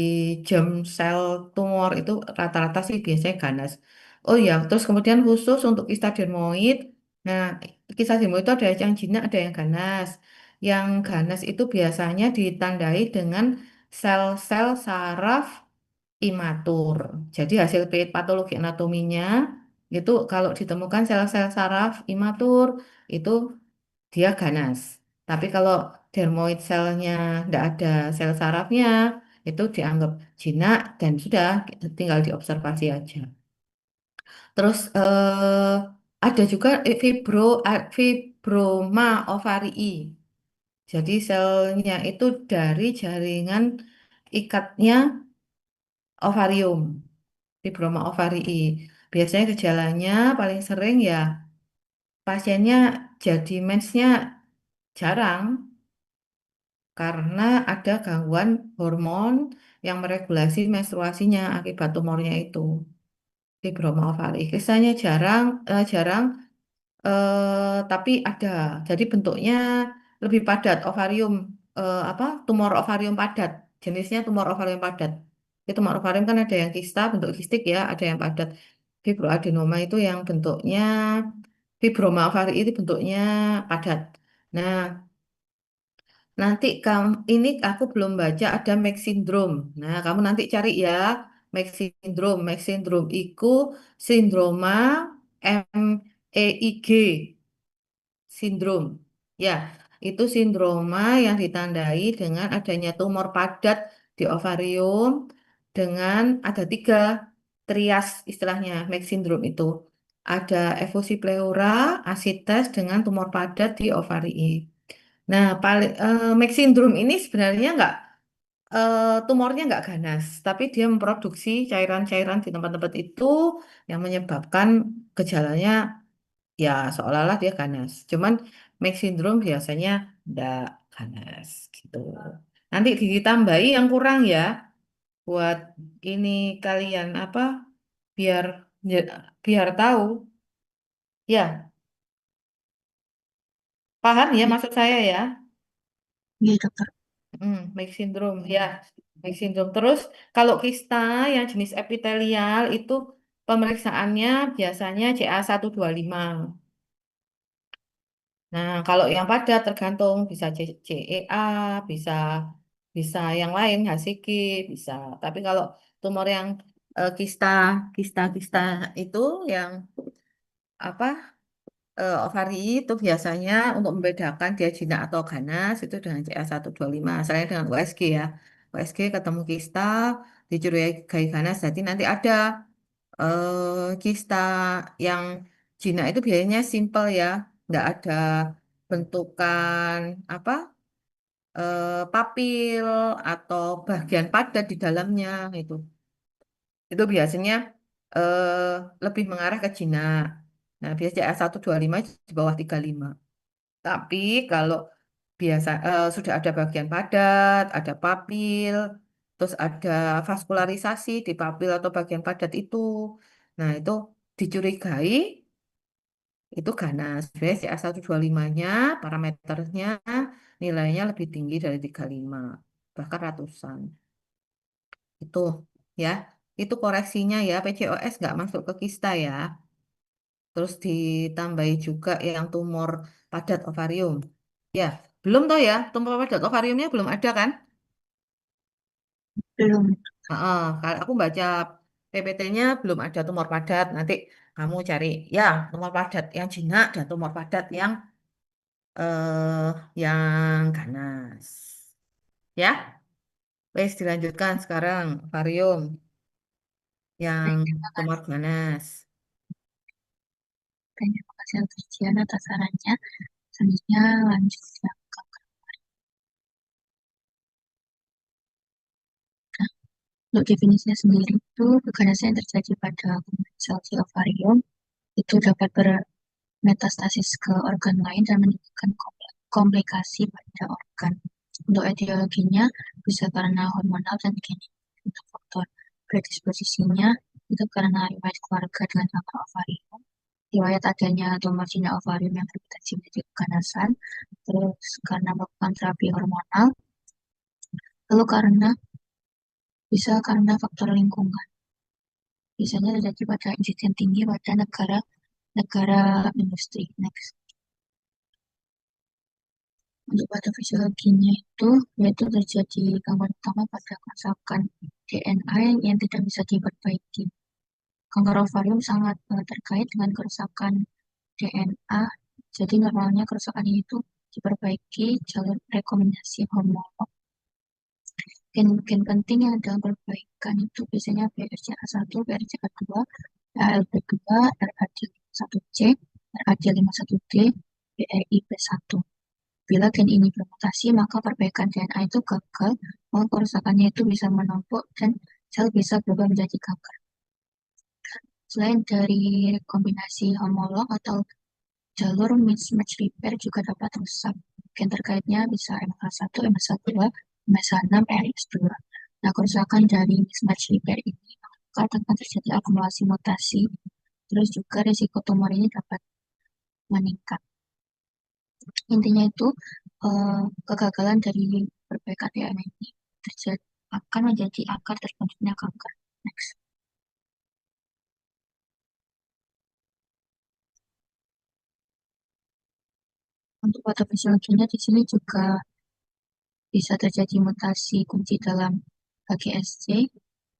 germ sel tumor itu rata-rata sih biasanya ganas. Oh ya, terus kemudian khusus untuk kista dermoid, nah kista dermoid itu ada yang jinak, ada yang ganas. Yang ganas itu biasanya ditandai dengan sel-sel saraf imatur. Jadi hasil patologi anatominya itu kalau ditemukan sel-sel saraf imatur itu dia ganas. Tapi kalau dermoid selnya tidak ada sel sarafnya, itu dianggap jinak dan sudah tinggal diobservasi aja. Terus ada juga fibroma ovarii. Jadi selnya itu dari jaringan ikatnya ovarium, fibroma ovarii. Biasanya gejalanya paling sering ya pasiennya jadi mensnya jarang karena ada gangguan hormon yang meregulasi menstruasinya akibat tumornya itu, fibroma ovari. Kisahnya jarang, tapi ada. Jadi bentuknya lebih padat, ovarium, apa, tumor ovarium padat. Jenisnya tumor ovarium padat. Itu tumor ovarium kan ada yang kista, bentuk kistik ya, ada yang padat. Fibroadenoma itu yang bentuknya, fibroma ovari itu bentuknya padat. Nah, nanti kamu ini aku belum baca ada Max syndrome. Nah, kamu nanti cari ya Max syndrome. Max syndrome itu sindroma MEIG sindrom. Ya, itu sindroma yang ditandai dengan adanya tumor padat di ovarium dengan ada tiga trias istilahnya Max syndrome itu. Ada efusi pleura, asites dengan tumor padat di ovari. Nah, Max syndrome ini sebenarnya tumornya nggak ganas, tapi dia memproduksi cairan-cairan di tempat-tempat itu yang menyebabkan gejalanya ya seolah-olah dia ganas. Cuman Max syndrome biasanya nggak ganas gitu. Nanti ditambahi yang kurang ya buat ini kalian apa biar biar tahu. Ya, paham ya maksud saya ya? Iya, dokter. Mixed syndrome, ya, mixed syndrome. Terus kalau kista yang jenis epitelial itu pemeriksaannya biasanya CA125. Nah, kalau yang padat tergantung bisa CEA, bisa bisa yang lain HCG, bisa. Tapi kalau tumor yang kista kista itu yang apa ovari itu biasanya untuk membedakan dia jinak atau ganas itu dengan CA125. Selain dengan USG ya. USG ketemu kista, dicurigai ganas. Jadi nanti ada kista yang jinak itu biasanya simple ya. Nggak ada bentukan apa papil atau bagian padat di dalamnya itu. Itu biasanya eh, lebih mengarah ke jinak. Nah, biasanya CA125 di bawah 35. Tapi kalau sudah ada bagian padat, ada papil, terus ada vaskularisasi di papil atau bagian padat itu. Nah, itu dicurigai itu ganas. Biasanya CA125-nya, parameternya nilainya lebih tinggi dari 35, bahkan ratusan. Itu ya. Itu koreksinya ya, PCOS nggak masuk ke kista ya. Terus ditambahi juga yang tumor padat ovarium. Ya, belum toh ya, tumor padat ovariumnya belum ada kan? Belum. Kalau aku baca PPT-nya belum ada tumor padat. Nanti kamu cari ya tumor padat yang jinak dan tumor padat yang ganas. Ya, wes dilanjutkan sekarang ovarium yang Baik, terima tumor kasih. ganas. Terima kasih atas Diana atas sarannya. Selanjutnya lanjut ya. Nah, untuk definisinya sendiri itu keganasan yang terjadi pada sel di ovarium itu dapat bermetastasis ke organ lain dan menimbulkan komplikasi pada organ. Untuk etiologinya bisa karena hormonal dan genetik. Untuk faktor predisposisinya itu karena riwayat keluarga dengan kanker ovarium, riwayat adanya tumor jinak ovarium yang berpotensi menjadi keganasan, terus karena melakukan terapi hormonal, lalu bisa karena faktor lingkungan. Biasanya terjadi pada insiden tinggi pada negara industri. Next. Untuk patofisiologinya yaitu terjadi gangguan utama pada kerusakan DNA yang tidak bisa diperbaiki. Kanker ovarium sangat terkait dengan kerusakan DNA. Jadi normalnya kerusakan itu diperbaiki jalur rekombinasi homolog. Gen-gen penting yang dalam perbaikan itu biasanya BRCA1, BRCA2, ALB2, RAD51C, RAD51D, BRIB1. Bila gen ini bermutasi, maka perbaikan DNA itu gagal, maka kerusakannya itu bisa menumpuk dan sel bisa berubah menjadi kanker. Selain dari rekombinasi homolog atau jalur mismatch repair juga dapat rusak. Gen terkaitnya bisa MHA1, MHA2, MHA6, RX2. Nah, kerusakan dari mismatch repair ini akan terjadi akumulasi mutasi, terus juga risiko tumor ini dapat meningkat. Intinya itu, kegagalan dari perbaikan DNA ini akan menjadi akar terbentuknya kanker. Next. Untuk patofisiologinya di sini juga bisa terjadi mutasi kunci dalam HGSC,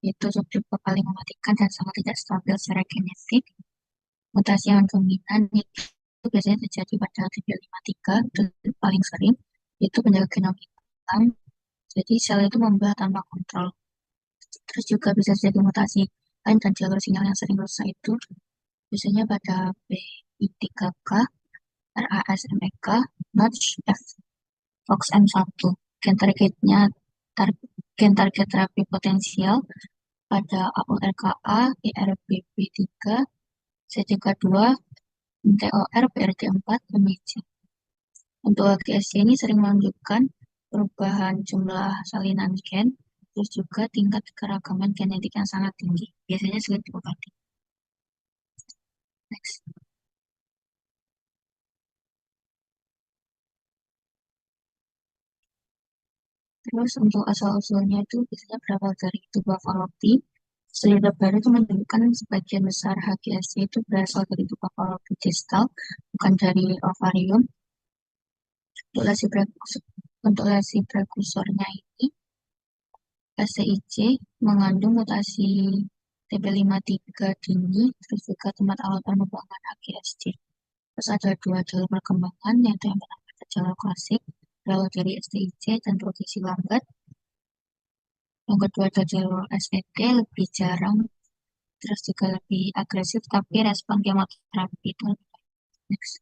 yaitu subtipe paling mematikan dan sangat tidak stabil secara genetik. Mutasi yang dominan itu biasanya terjadi pada TP53 dan paling sering itu penjaga genom hitam. Jadi sel itu membelah tanpa kontrol. Terus juga bisa terjadi mutasi lain dan jalur sinyal yang sering rusak itu biasanya pada PI3K, RASMEK, Notch, F, FOXM1. Gen target terapi potensial pada AURKA, ERBB3, C32, MTOR, BRD4, MIC. Untuk HGSC ini sering menunjukkan perubahan jumlah salinan gen, terus juga tingkat keragaman genetik yang sangat tinggi. Biasanya sulit diobati. Next. Terus untuk asal-usulnya itu biasanya berawal dari tuba fallopi. Studi terbaru itu menunjukkan sebagian besar HGSC itu berasal dari tuba fallopi distal, bukan dari ovarium. Untuk lesi prekursornya ini, STIC mengandung mutasi TP53 dini, terus juga tempat awal pengembangan HGSC. Terus ada dua jalur perkembangan, yaitu yang pertama ada jalur klasik, berawal dari STIC dan progresi lambat. Yang kedua ada jalur SET, lebih jarang, terus juga lebih agresif, tapi respon kemoterapi itu lebih baik. Next.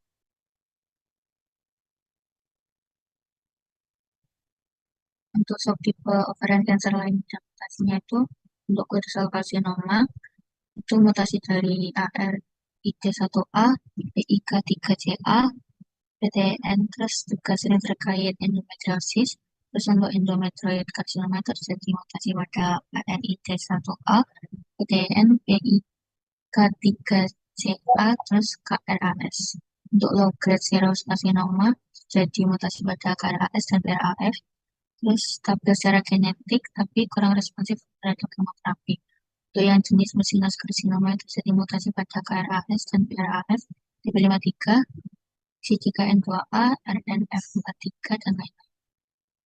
Untuk subtipe ovarian cancer lain dan mutasinya itu untuk clear cell carcinoma itu mutasi dari ARID1A, PIK3CA, PTN, terus juga sering terkait endometriosis. Terus untuk endometrioid carcinoma itu terjadi mutasi pada ARID1A, PTN, PIK3CA, terus KRAS. Untuk low grade serous carcinoma jadi mutasi pada KRAS dan BRAF. Terus stabil secara genetik tapi kurang responsif terhadap kemoterapi. Untuk yang jenis mucinous carcinoma itu jadi mutasi pada KRAS dan BRAF, TP53, C3N2A, RNF43, dan lain-lain.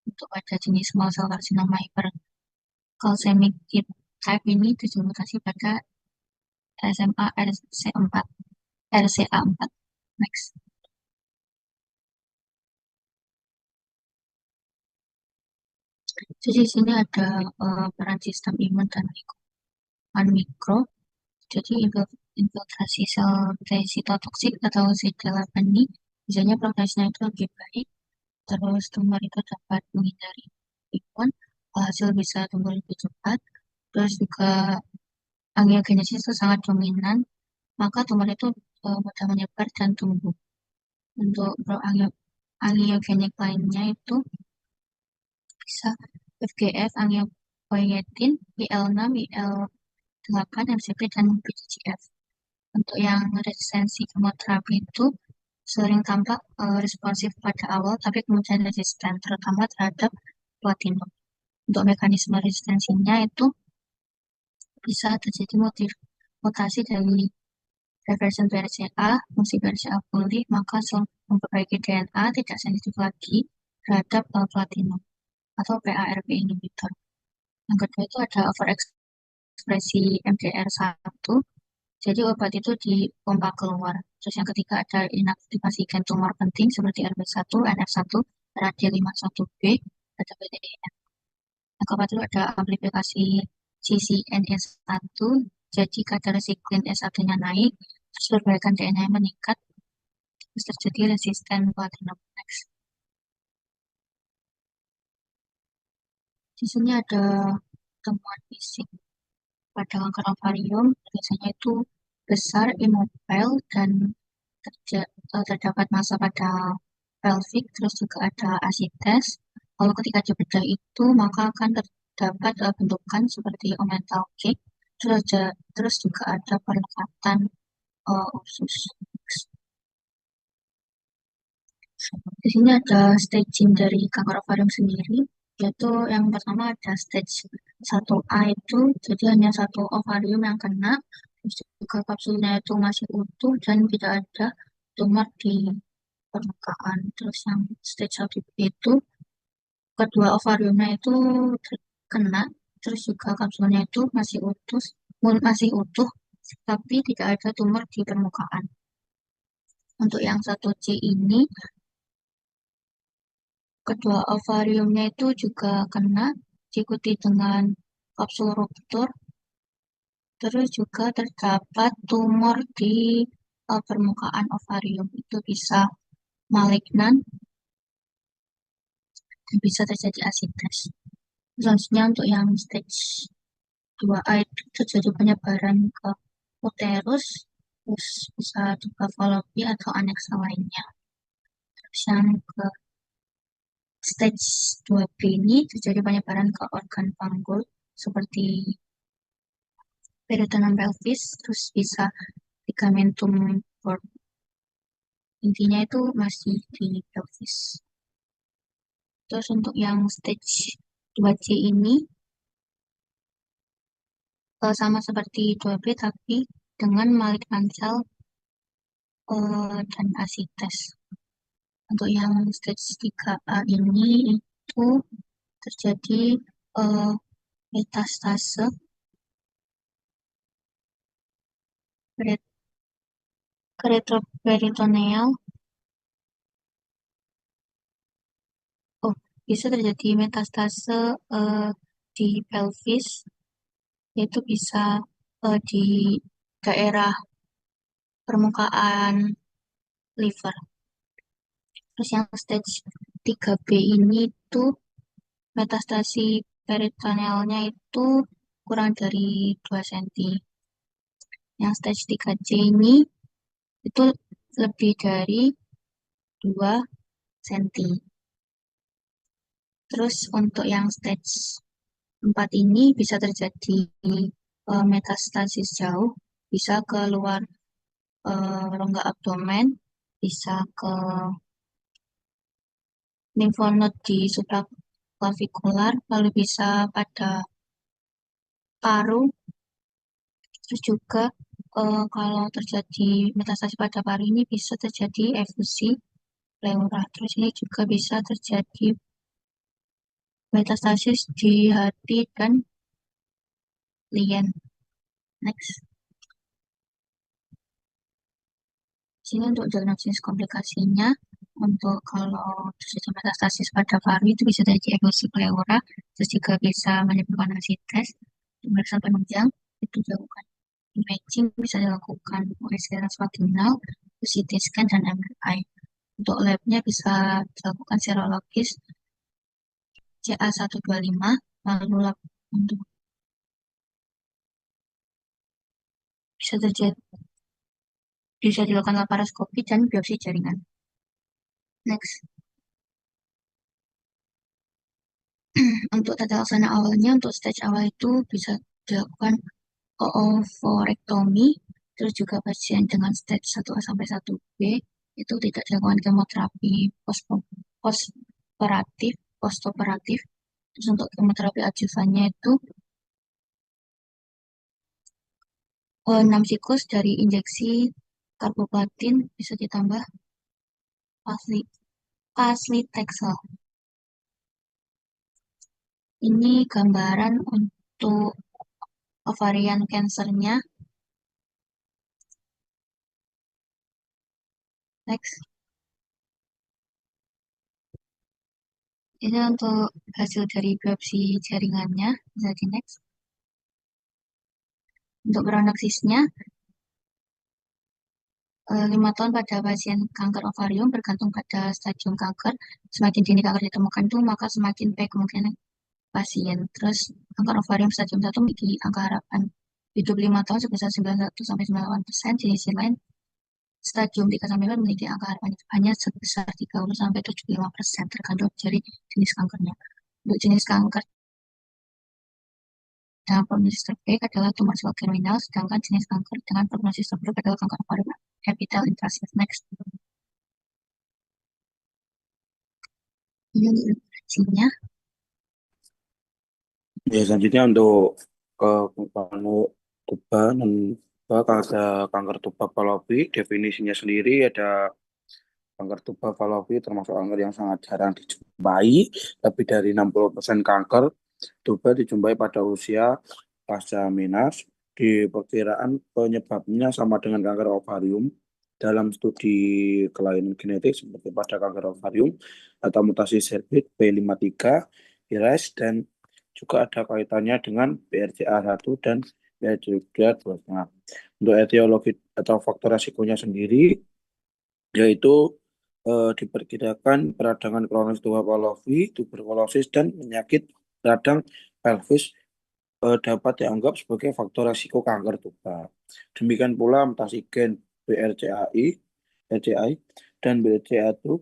Untuk pada jenis small cell carcinoma hypercalcemic type ini jadi mutasi pada SMA RCA4. Next. Jadi di sini ada peran sistem imun dan lingkungan mikro. Jadi infiltrasi sel T sitotoksik atau CD8 ini biasanya prosesnya itu lebih baik. Terus tumor itu dapat menghindari imun, hasil bisa tumbuh lebih cepat. Terus juga angiogenesis itu sangat dominan, maka tumor itu mudah menyebar dan tumbuh. Untuk angiogenik lainnya itu bisa FGF, angiopoietin, IL6, 8, MCP, dan PGGF. Untuk yang resistensi kemoterapi itu sering tampak responsif pada awal, tapi kemudian resisten, terutama terhadap platinum. Untuk mekanisme resistensinya itu bisa terjadi mutasi dari reversion BRCA, fungsi BRCA pulih, maka sel memperbaiki DNA tidak sensitif lagi terhadap platinum atau PARP inhibitor. Yang kedua itu ada overekspresi MDR1, jadi obat itu dipompa keluar. Terus yang ketiga ada inaktivasi gen tumor penting seperti RB1, NF1, RAD51B, ada PTEN. Yang keempat itu ada amplifikasi CCNE1, jadi kadar siklin S1-nya naik, terus perbaikan DNA meningkat, terus terjadi resisten platinum. Next. Di sini ada temuan fisik pada kanker ovarium, biasanya itu besar, immobile, dan terdapat massa pada pelvic, terus juga ada asites. Kalau ketika dibedah itu, maka akan terdapat bentukan seperti omental cake, terus juga ada perlekatan usus. Di sini ada staging dari kanker ovarium sendiri, yaitu yang pertama ada stage 1A itu, jadi hanya satu ovarium yang kena, terus juga kapsulnya itu masih utuh dan tidak ada tumor di permukaan. Terus yang stage 1B itu, kedua ovariumnya itu kena, terus juga kapsulnya itu masih utuh, tapi tidak ada tumor di permukaan. Untuk yang 1C ini, kedua ovariumnya itu juga kena, diikuti dengan kapsul ruptur, terus juga terdapat tumor di permukaan ovarium. Itu bisa malignan dan bisa terjadi asites. Selanjutnya untuk yang stage 2A itu terjadi penyebaran ke uterus, terus bisa juga falopi atau aneksa lainnya. Terus yang ke stage 2B ini terjadi penyebaran ke organ panggul seperti peritoneum pelvis, terus bisa ligamentum cord. Intinya itu masih di pelvis. Terus untuk yang stage 2C ini sama seperti 2B tapi dengan malignant cell dan asites. Untuk yang stage 3A ini itu terjadi metastase ke retroperitoneal. Bisa terjadi metastase di pelvis, yaitu bisa di daerah permukaan liver. Terus yang stage 3B ini itu metastasi peritonealnya itu kurang dari 2 cm. Yang stage 3C ini itu lebih dari 2 cm. Terus untuk yang stage 4 ini bisa terjadi metastasis jauh, bisa ke luar rongga abdomen, bisa ke limfonode di supraclavikular, lalu bisa pada paru, terus juga kalau terjadi metastasi pada paru ini bisa terjadi efusi pleura. Terus ini juga bisa terjadi metastasis di hati dan lien. Next. Sini untuk diagnosis komplikasinya, untuk kalau terjadi metastasis pada paru itu bisa terjadi efusi pleura, terus juga bisa menyebabkan asites. Pemeriksaan penunjang itu dilakukan imaging, bisa dilakukan USG transvaginal, CT scan, dan MRI. Untuk labnya bisa dilakukan serologis CA125, lalu lab untuk bisa dilakukan laparoskopi dan biopsi jaringan. Next. Untuk tata laksana awalnya, untuk stage awal itu bisa dilakukan ooforektomi, terus juga pasien dengan stage 1A sampai 1B itu tidak dilakukan kemoterapi postoperatif. Terus untuk kemoterapi adjuvannya itu 6 siklus dari injeksi karboplatin bisa ditambah paclitaxel. Ini gambaran untuk ovarian cancernya. Next. Ini untuk hasil dari biopsi jaringannya. Bisa di next. Untuk prognosisnya, 5 tahun pada pasien kanker ovarium bergantung pada stadium kanker. Semakin dini kanker ditemukan itu, maka semakin baik kemungkinan pasien. Terus kanker ovarium stadium 1 memiliki angka harapan hidup 5 tahun sebesar 91-98%. Di sisi lain, stadium 3 sampai 4 memiliki angka harapan hidup hanya sebesar 30-75%, tergantung dari jenis kankernya. Untuk jenis kanker dengan prognosis terbaik adalah tumor sel germinal, sedangkan jenis kanker dengan prognosis terburuk adalah kanker ovarium epitel invasif. Next. Ini referensinya. Ya, selanjutnya untuk tuba dan kanker tuba falopi, definisinya sendiri ada kanker tuba falopi termasuk kanker yang sangat jarang dijumpai. Lebih dari 60% kanker tuba dijumpai pada usia pasca minas. Diperkiraan penyebabnya sama dengan kanker ovarium. Dalam studi kelainan genetik seperti pada kanker ovarium atau mutasi SERPID P53, IRAS, dan juga ada kaitannya dengan BRCA1 dan BRCA2. Untuk etiologi atau faktor resikonya sendiri, yaitu diperkirakan peradangan kronis tuba falopi, tuberkulosis, dan penyakit radang pelvis dapat dianggap sebagai faktor resiko kanker tuba. Demikian pula mutasi gen BRCA dan BRCA2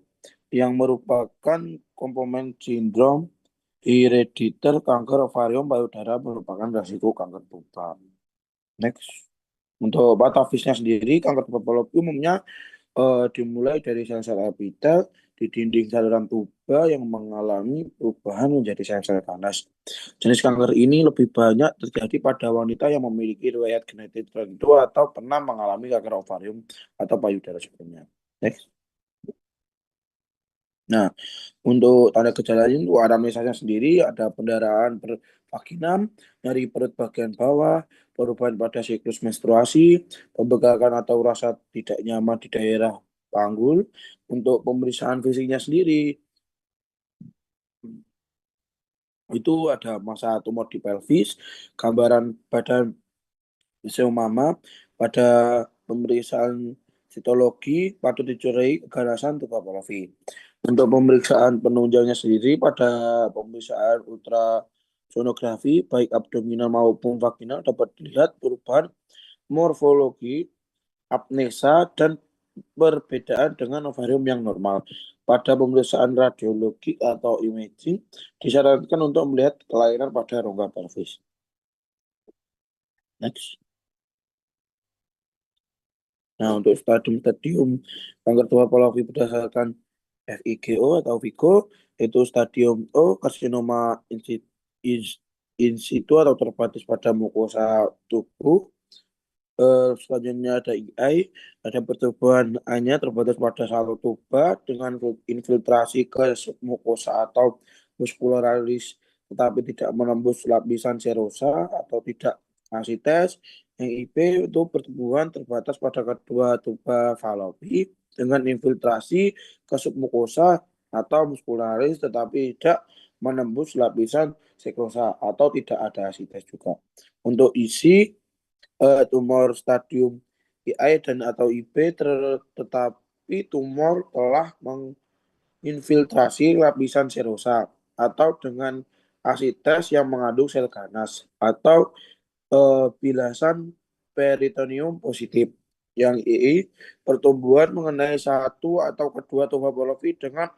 yang merupakan komponen sindrom herediter kanker ovarium payudara merupakan resiko kanker tuba. Next. Untuk patofisnya sendiri, kanker tuba falopi umumnya dimulai dari sel-sel epitel di dinding saluran tuba yang mengalami perubahan menjadi sel-sel ganas. Jenis kanker ini lebih banyak terjadi pada wanita yang memiliki riwayat genetik tertentu atau pernah mengalami kanker ovarium atau payudara sebelumnya. Next. Nah, untuk tanda gejalanya itu anamnesanya sendiri ada pendarahan vaginam dari perut bagian bawah, perubahan pada siklus menstruasi, pembengkakan atau rasa tidak nyaman di daerah panggul. Untuk pemeriksaan fisiknya sendiri itu ada massa tumor di pelvis, gambaran badan seumama. Pada pemeriksaan sitologi patut dicurigai keganasan tuba falopi. Untuk pemeriksaan penunjangnya sendiri pada pemeriksaan ultrasonografi baik abdominal maupun vaginal dapat dilihat perubahan morfologi, apnesa, dan perbedaan dengan ovarium yang normal. Pada pemeriksaan radiologi atau imaging disarankan untuk melihat kelainan pada rongga pelvis. Next. Nah, untuk stadium kanker tuba falopi berdasarkan FIGO atau VIGO, itu stadium O, karsinoma in situ atau terbatas pada mukosa tubuh. Selanjutnya ada IAI, ada pertumbuhan hanya terbatas pada satu tuba dengan infiltrasi ke mukosa atau muscularis, tetapi tidak menembus lapisan serosa atau tidak asites. Yang IP itu pertumbuhan terbatas pada kedua tuba falopi dengan infiltrasi ke submukosa atau muscularis, tetapi tidak menembus lapisan sekrosa atau tidak ada asites juga. Untuk isi tumor stadium I dan atau IB tetapi tumor telah menginfiltrasi lapisan serosa atau dengan asites yang mengandung sel ganas atau bilasan peritoneum positif. Yang II pertumbuhan mengenai satu atau kedua tuba falopi dengan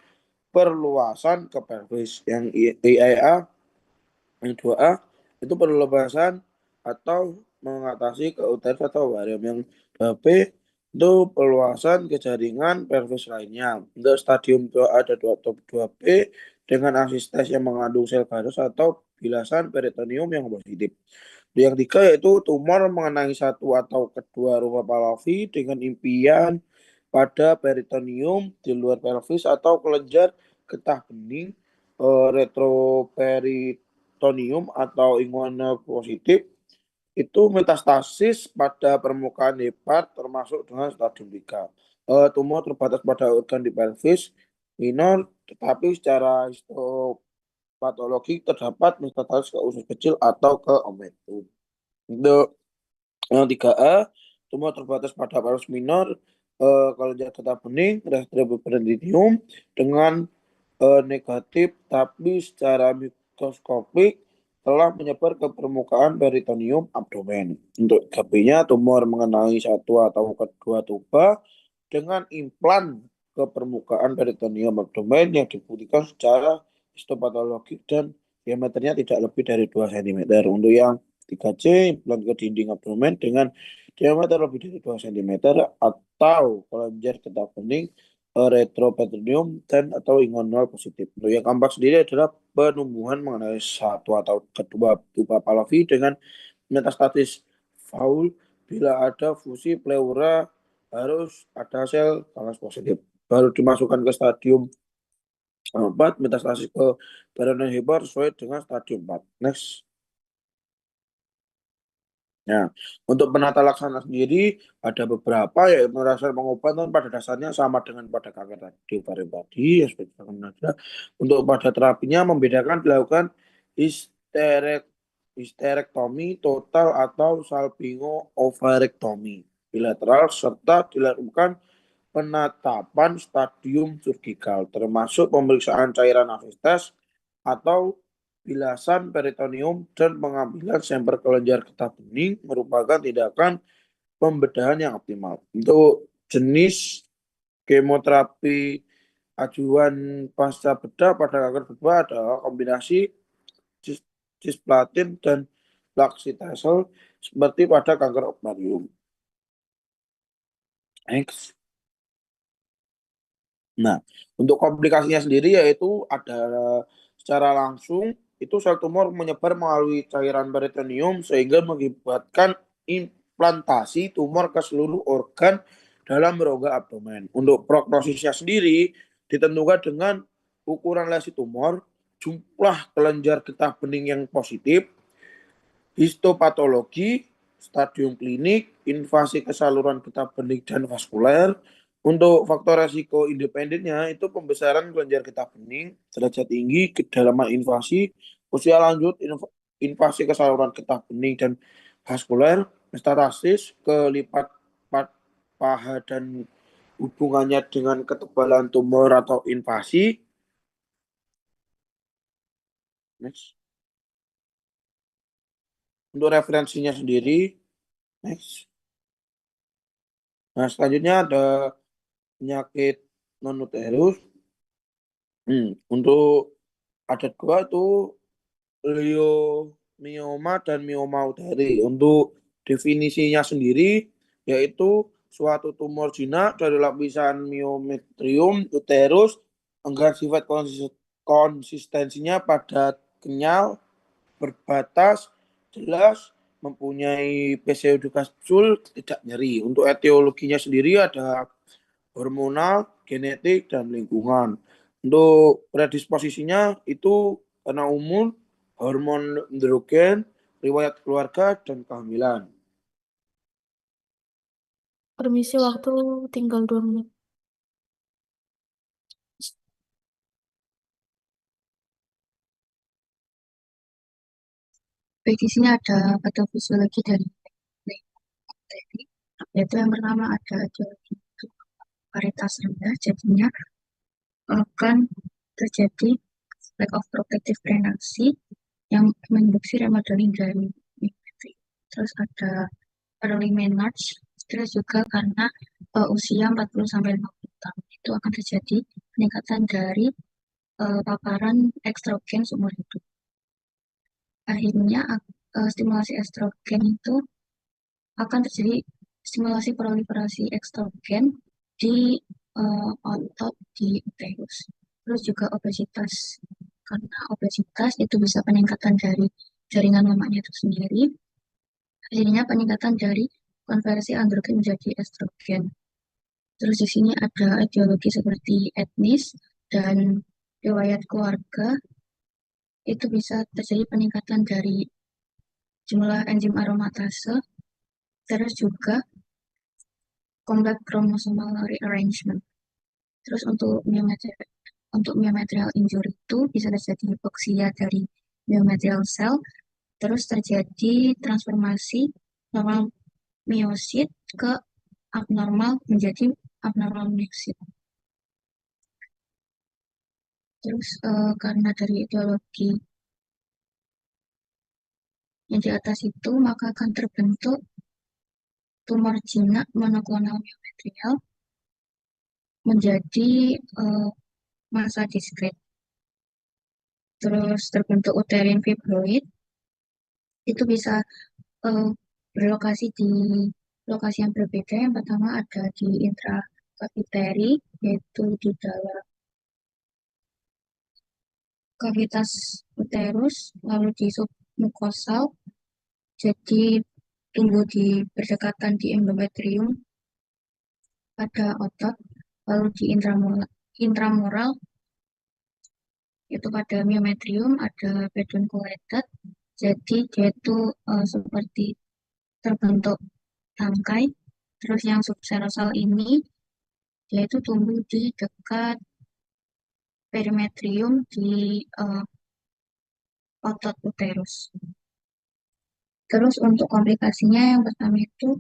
perluasan ke pelvis. Yang IIA yang 2A itu perluasan atau mengatasi keutuhan atau ovarium. Yang 2B itu peluasan ke jaringan pelvis lainnya. Untuk stadium 2 ada 2B dengan asistensi yang mengandung sel varus atau bilasan peritoneum yang positif. Yang 3 yaitu tumor mengenai satu atau kedua rupa palovi dengan impian pada peritoneum di luar pelvis atau kelenjar getah bening retroperitoneum atau inguinal positif itu metastasis pada permukaan hepar termasuk dengan stadium 3. Tumor terbatas pada organ di pelvis minor tetapi secara histopatologi terdapat metastasis ke usus kecil atau ke omentum. Untuk yang 3A, tumor terbatas pada pelvis minor kelenjar getah bening retroperitoneum dengan negatif tapi secara mikroskopik telah menyebar ke permukaan peritoneum abdomen. Untuk KB-nya tumor mengenai satu atau kedua tuba dengan implan ke permukaan peritoneum abdomen yang dibuktikan secara histopatologik dan diameternya tidak lebih dari 2 cm. Untuk yang 3C, implan ke dinding abdomen dengan diameter lebih dari 2 cm atau kelenjar getah bening retroperitoneum dan atau inguinal positif. Untuk yang keempat sendiri adalah penumbuhan mengenai satu atau kedua tuba palovi dengan metastasis faul. Bila ada fusi pleura harus ada sel talas positif. Baru dimasukkan ke stadium 4 metastasis ke peritoneum hepar sesuai dengan stadium 4. Next. Nah, untuk penata laksana sendiri ada beberapa yaitu merasa pengobatan pada dasarnya sama dengan pada kanker ovari tadi ya seperti ada. Untuk pada terapinya membedakan dilakukan histerektomi total atau salpingo-ovarektomi bilateral serta dilakukan penatapan stadium surgikal termasuk pemeriksaan cairan asestes atau bilasan peritoneum dan pengambilan sampel kelenjar getah bening merupakan tindakan pembedahan yang optimal. Untuk jenis kemoterapi ajuan pasca bedah pada kanker tuba adalah kombinasi cisplatin dan paclitaxel seperti pada kanker ovarium. Next. Nah, untuk komplikasinya sendiri yaitu ada secara langsung itu sel tumor menyebar melalui cairan peritoneum sehingga mengakibatkan implantasi tumor ke seluruh organ dalam rongga abdomen. Untuk prognosisnya sendiri ditentukan dengan ukuran lesi tumor, jumlah kelenjar getah bening yang positif, histopatologi, stadium klinik, invasi ke saluran getah bening dan vaskuler. Untuk faktor resiko independennya itu pembesaran kelenjar getah bening, derajat tinggi, kedalaman invasi, usia lanjut, invasi ke saluran getah bening dan vaskuler, metastasis, kelipat paha dan hubungannya dengan ketebalan tumor atau invasi. Next. Untuk referensinya sendiri, next. Nah, selanjutnya ada penyakit non uterus. Untuk ada 2 itu leiomyoma dan myoma uteri. Untuk definisinya sendiri yaitu suatu tumor jinak dari lapisan myometrium uterus dengan sifat konsistensinya padat, kenyal, berbatas, jelas, mempunyai pseudokapsul, tidak nyeri. Untuk etiologinya sendiri ada hormonal, genetik, dan lingkungan. Untuk predisposisinya itu karena umur, hormon androgen, riwayat keluarga, dan kehamilan. Permisi, waktu tinggal 2 menit. Baik, di sini ada patofisiologi dari bakteri, yaitu yang pertama ada etiologi varietas rendah, jadinya akan terjadi lack of protective pregnancy yang menginduksi remodeling dari bakteri. Terus ada early menarche, terus juga karena usia 40-50 tahun itu akan terjadi peningkatan dari paparan estrogen seumur hidup. Akhirnya stimulasi estrogen itu akan terjadi stimulasi proliferasi estrogen di otot di uterus. Terus juga obesitas. Karena obesitas itu bisa peningkatan dari jaringan lemaknya itu sendiri. Akhirnya peningkatan dari konversi androgen menjadi estrogen. Terus di sini ada etiologi seperti etnis dan riwayat keluarga. Itu bisa terjadi peningkatan dari jumlah enzim aromatase. Terus juga kompleks chromosomal rearrangement. Terus untuk myometrial injury itu bisa terjadi hipoksia dari myometrial cell, terus terjadi transformasi normal myosit ke abnormal menjadi abnormal myosit. Terus karena dari etiologi yang di atas itu, maka akan terbentuk tumor jinak monoklonal myometrial menjadi massa diskret. Terus terbentuk uterine fibroid, itu bisa berlokasi di lokasi yang berbeda. Yang pertama ada di intrakaviteri, yaitu di dalam kavitas uterus, lalu di submukosal, jadi tumbuh di berdekatan di endometrium pada otot, lalu di intramural itu pada myometrium ada pedunculate, jadi dia itu seperti terbentuk tangkai. Terus yang subserosal ini dia itu tumbuh di dekat perimetrium di otot uterus. Terus untuk komplikasinya yang pertama itu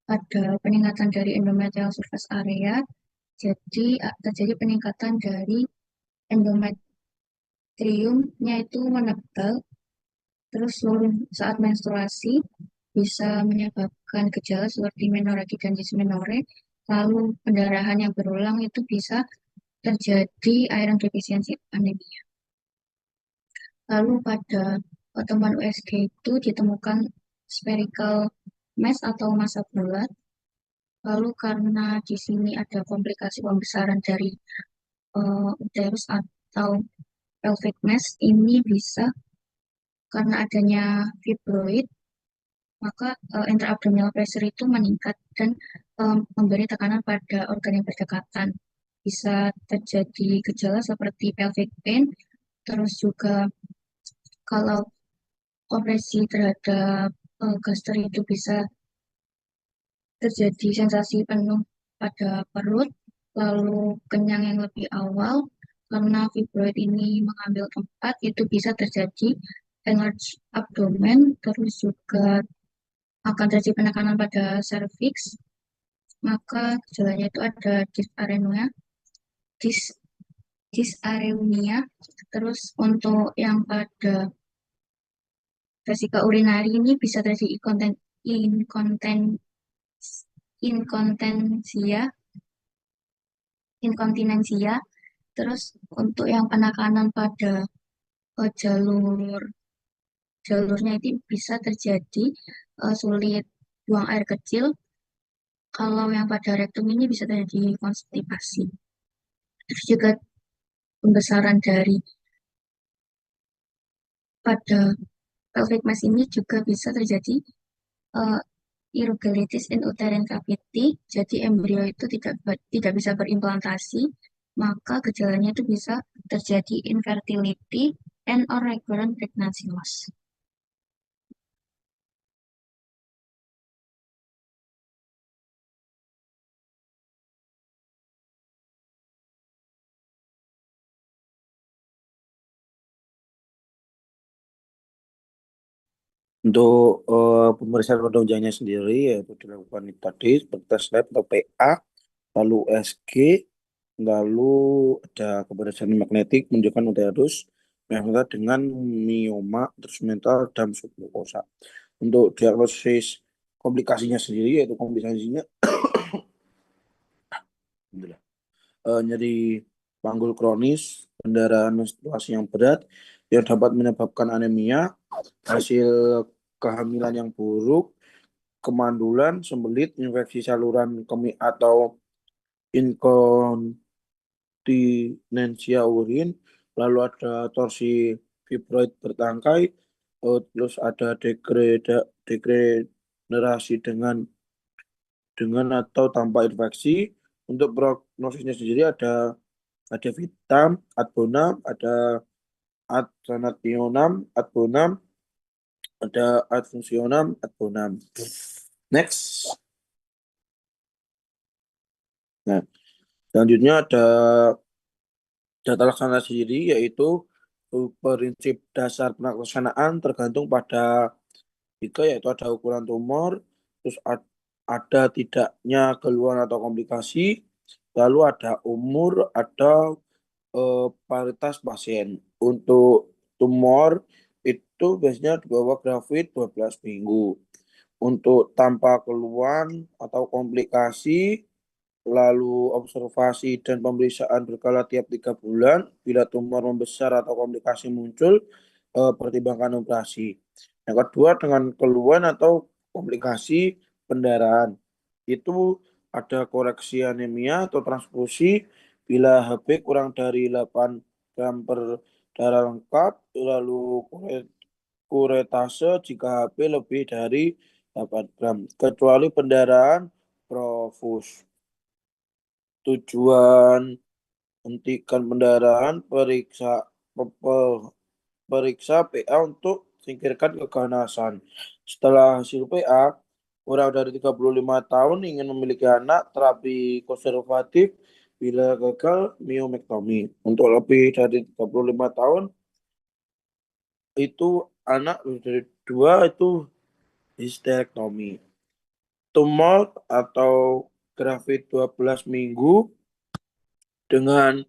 ada peningkatan dari endometrial surface area, jadi terjadi peningkatan dari endometriumnya itu menebal. Terus saat menstruasi bisa menyebabkan gejala seperti menorrhagia dan dysmenorrhea. Lalu pendarahan yang berulang itu bisa terjadi iron deficiency anemia. Lalu pada pertemuan USG itu ditemukan spherical mass atau massa bulat. Lalu karena di sini ada komplikasi pembesaran dari uterus atau pelvic mass, ini bisa karena adanya fibroid, maka intraabdominal pressure itu meningkat dan memberi tekanan pada organ yang berdekatan. Bisa terjadi gejala seperti pelvic pain, terus juga kalau kompresi terhadap gaster itu bisa terjadi sensasi penuh pada perut, lalu kenyang yang lebih awal. Karena fibroid ini mengambil tempat, itu bisa terjadi enlarged abdomen, terus juga akan terjadi penekanan pada cervix. Maka gejalanya itu ada dysareunia. Terus untuk yang pada vesika urinari ini bisa terjadi inkontinensia. Terus untuk yang penekanan pada jalurnya itu bisa terjadi sulit buang air kecil. Kalau yang pada rektum ini bisa terjadi konstipasi. Terus juga pembesaran dari pada pelvic mass ini juga bisa terjadi irregularities in uterine cavity, jadi embrio itu tidak bisa berimplantasi, maka gejalanya itu bisa terjadi infertility and or recurrent pregnancy loss. Untuk pemeriksaan pada unjangnya sendiri yaitu dilakukan tadi seperti tes lab atau PA, lalu USG, lalu ada pemeriksaan magnetik menunjukkan uterus menyangkut dengan mioma instrumental dan submukosa. Untuk diagnosis komplikasinya sendiri yaitu komplikasinya nyeri panggul kronis, pendarahan menstruasi yang berat yang dapat menyebabkan anemia. Hasil kehamilan yang buruk, kemandulan, sembelit, infeksi saluran kemih atau inkontinensia urin, lalu ada torsi fibroid bertangkai, terus ada degenerasi dengan atau tanpa infeksi. Untuk prognosisnya sendiri ada Vitam, Adbonam, ada Adsanationam, Adbonam, ada Adfunctionam, Adbonam. Next. Nah, selanjutnya ada data laksana sendiri, yaitu prinsip dasar pelaksanaan tergantung pada tiga, yaitu ada ukuran tumor, terus ada tidaknya keluhan atau komplikasi, lalu ada umur, ada paritas pasien. Untuk tumor itu biasanya di bawah grafit 12 minggu. Untuk tanpa keluhan atau komplikasi, lalu observasi dan pemeriksaan berkala tiap 3 bulan. Bila tumor membesar atau komplikasi muncul, pertimbangkan operasi. Yang kedua, dengan keluhan atau komplikasi pendarahan, itu ada koreksi anemia atau transfusi bila HB kurang dari 8 gram per darah lengkap, lalu kuretase jika HB lebih dari 8 gram, kecuali pendarahan profus. Tujuan hentikan pendarahan, periksa PA untuk singkirkan keganasan. Setelah hasil PA, orang dari 35 tahun ingin memiliki anak, terapi konservatif bila gagal miomektomi. Untuk lebih dari 35 tahun, itu anak dari 2 itu histerektomi. Tumor atau grafit 12 minggu dengan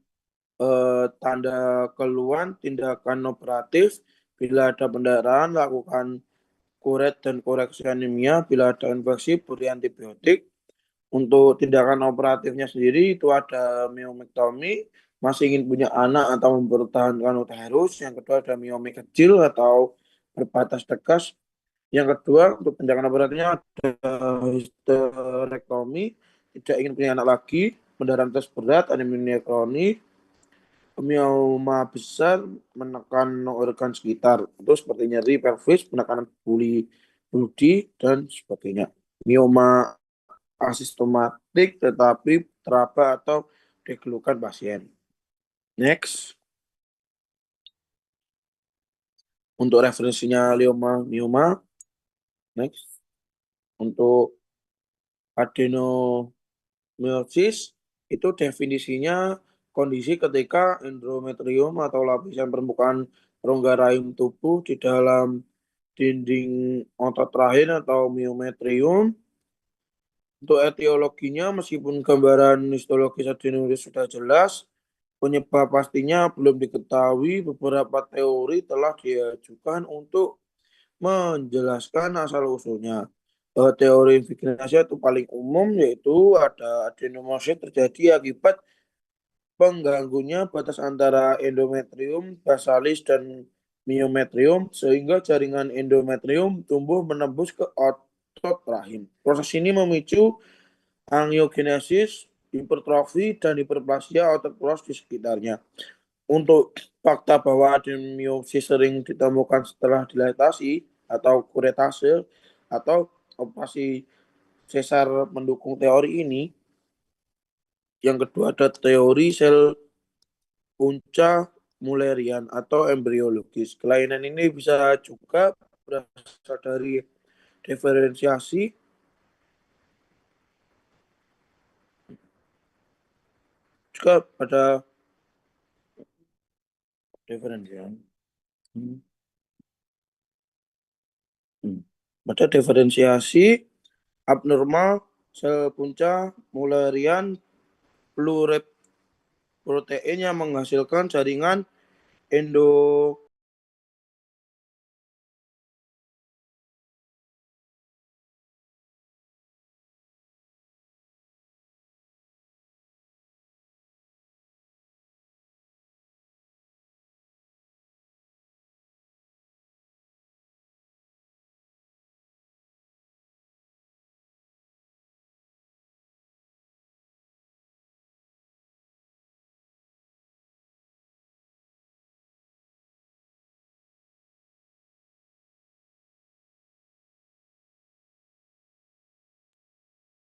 tanda keluhan tindakan operatif. Bila ada pendarahan, lakukan kuret dan koreksi anemia. Bila ada infeksi, beri antibiotik. Untuk tindakan operatifnya sendiri itu ada miomektomi, masih ingin punya anak atau mempertahankan uterus. Yang kedua ada miomi kecil atau berbatas tegas. Yang kedua untuk tindakan operatifnya ada histerektomi, tidak ingin punya anak lagi, pendarahan tes berat, anemia kronis, mioma besar, menekan organ sekitar, itu seperti nyeri pelvis, penekanan budi, dan sebagainya. Mioma asistomatik tetapi teraba atau dikeluhkan pasien. Next. Untuk referensinya mioma. Next. Untuk adenomyosis itu definisinya kondisi ketika endometrium atau lapisan permukaan rongga rahim tubuh di dalam dinding otot rahim atau myometrium. Untuk etiologinya, meskipun gambaran histologis adenovirus sudah jelas, penyebab pastinya belum diketahui. Beberapa teori telah diajukan untuk menjelaskan asal-usulnya. Teori inviginasi itu paling umum, yaitu ada adenomyosis terjadi akibat pengganggunya batas antara endometrium basalis dan myometrium, sehingga jaringan endometrium tumbuh menembus ke otot rahim. Proses ini memicu angiogenesis, hipertrofi, dan hiperplasia otot poros di sekitarnya. Untuk fakta bahwa adenomyosis sering ditemukan setelah dilatasi atau kuretase atau operasi sesar mendukung teori ini. Yang kedua ada teori sel punca Mullerian atau embriologis. Kelainan ini bisa juga berasal dari diferensiasi juga pada diferensiasi. Pada diferensiasi abnormal sel punca Mullerian pluriprotein yang menghasilkan jaringan endo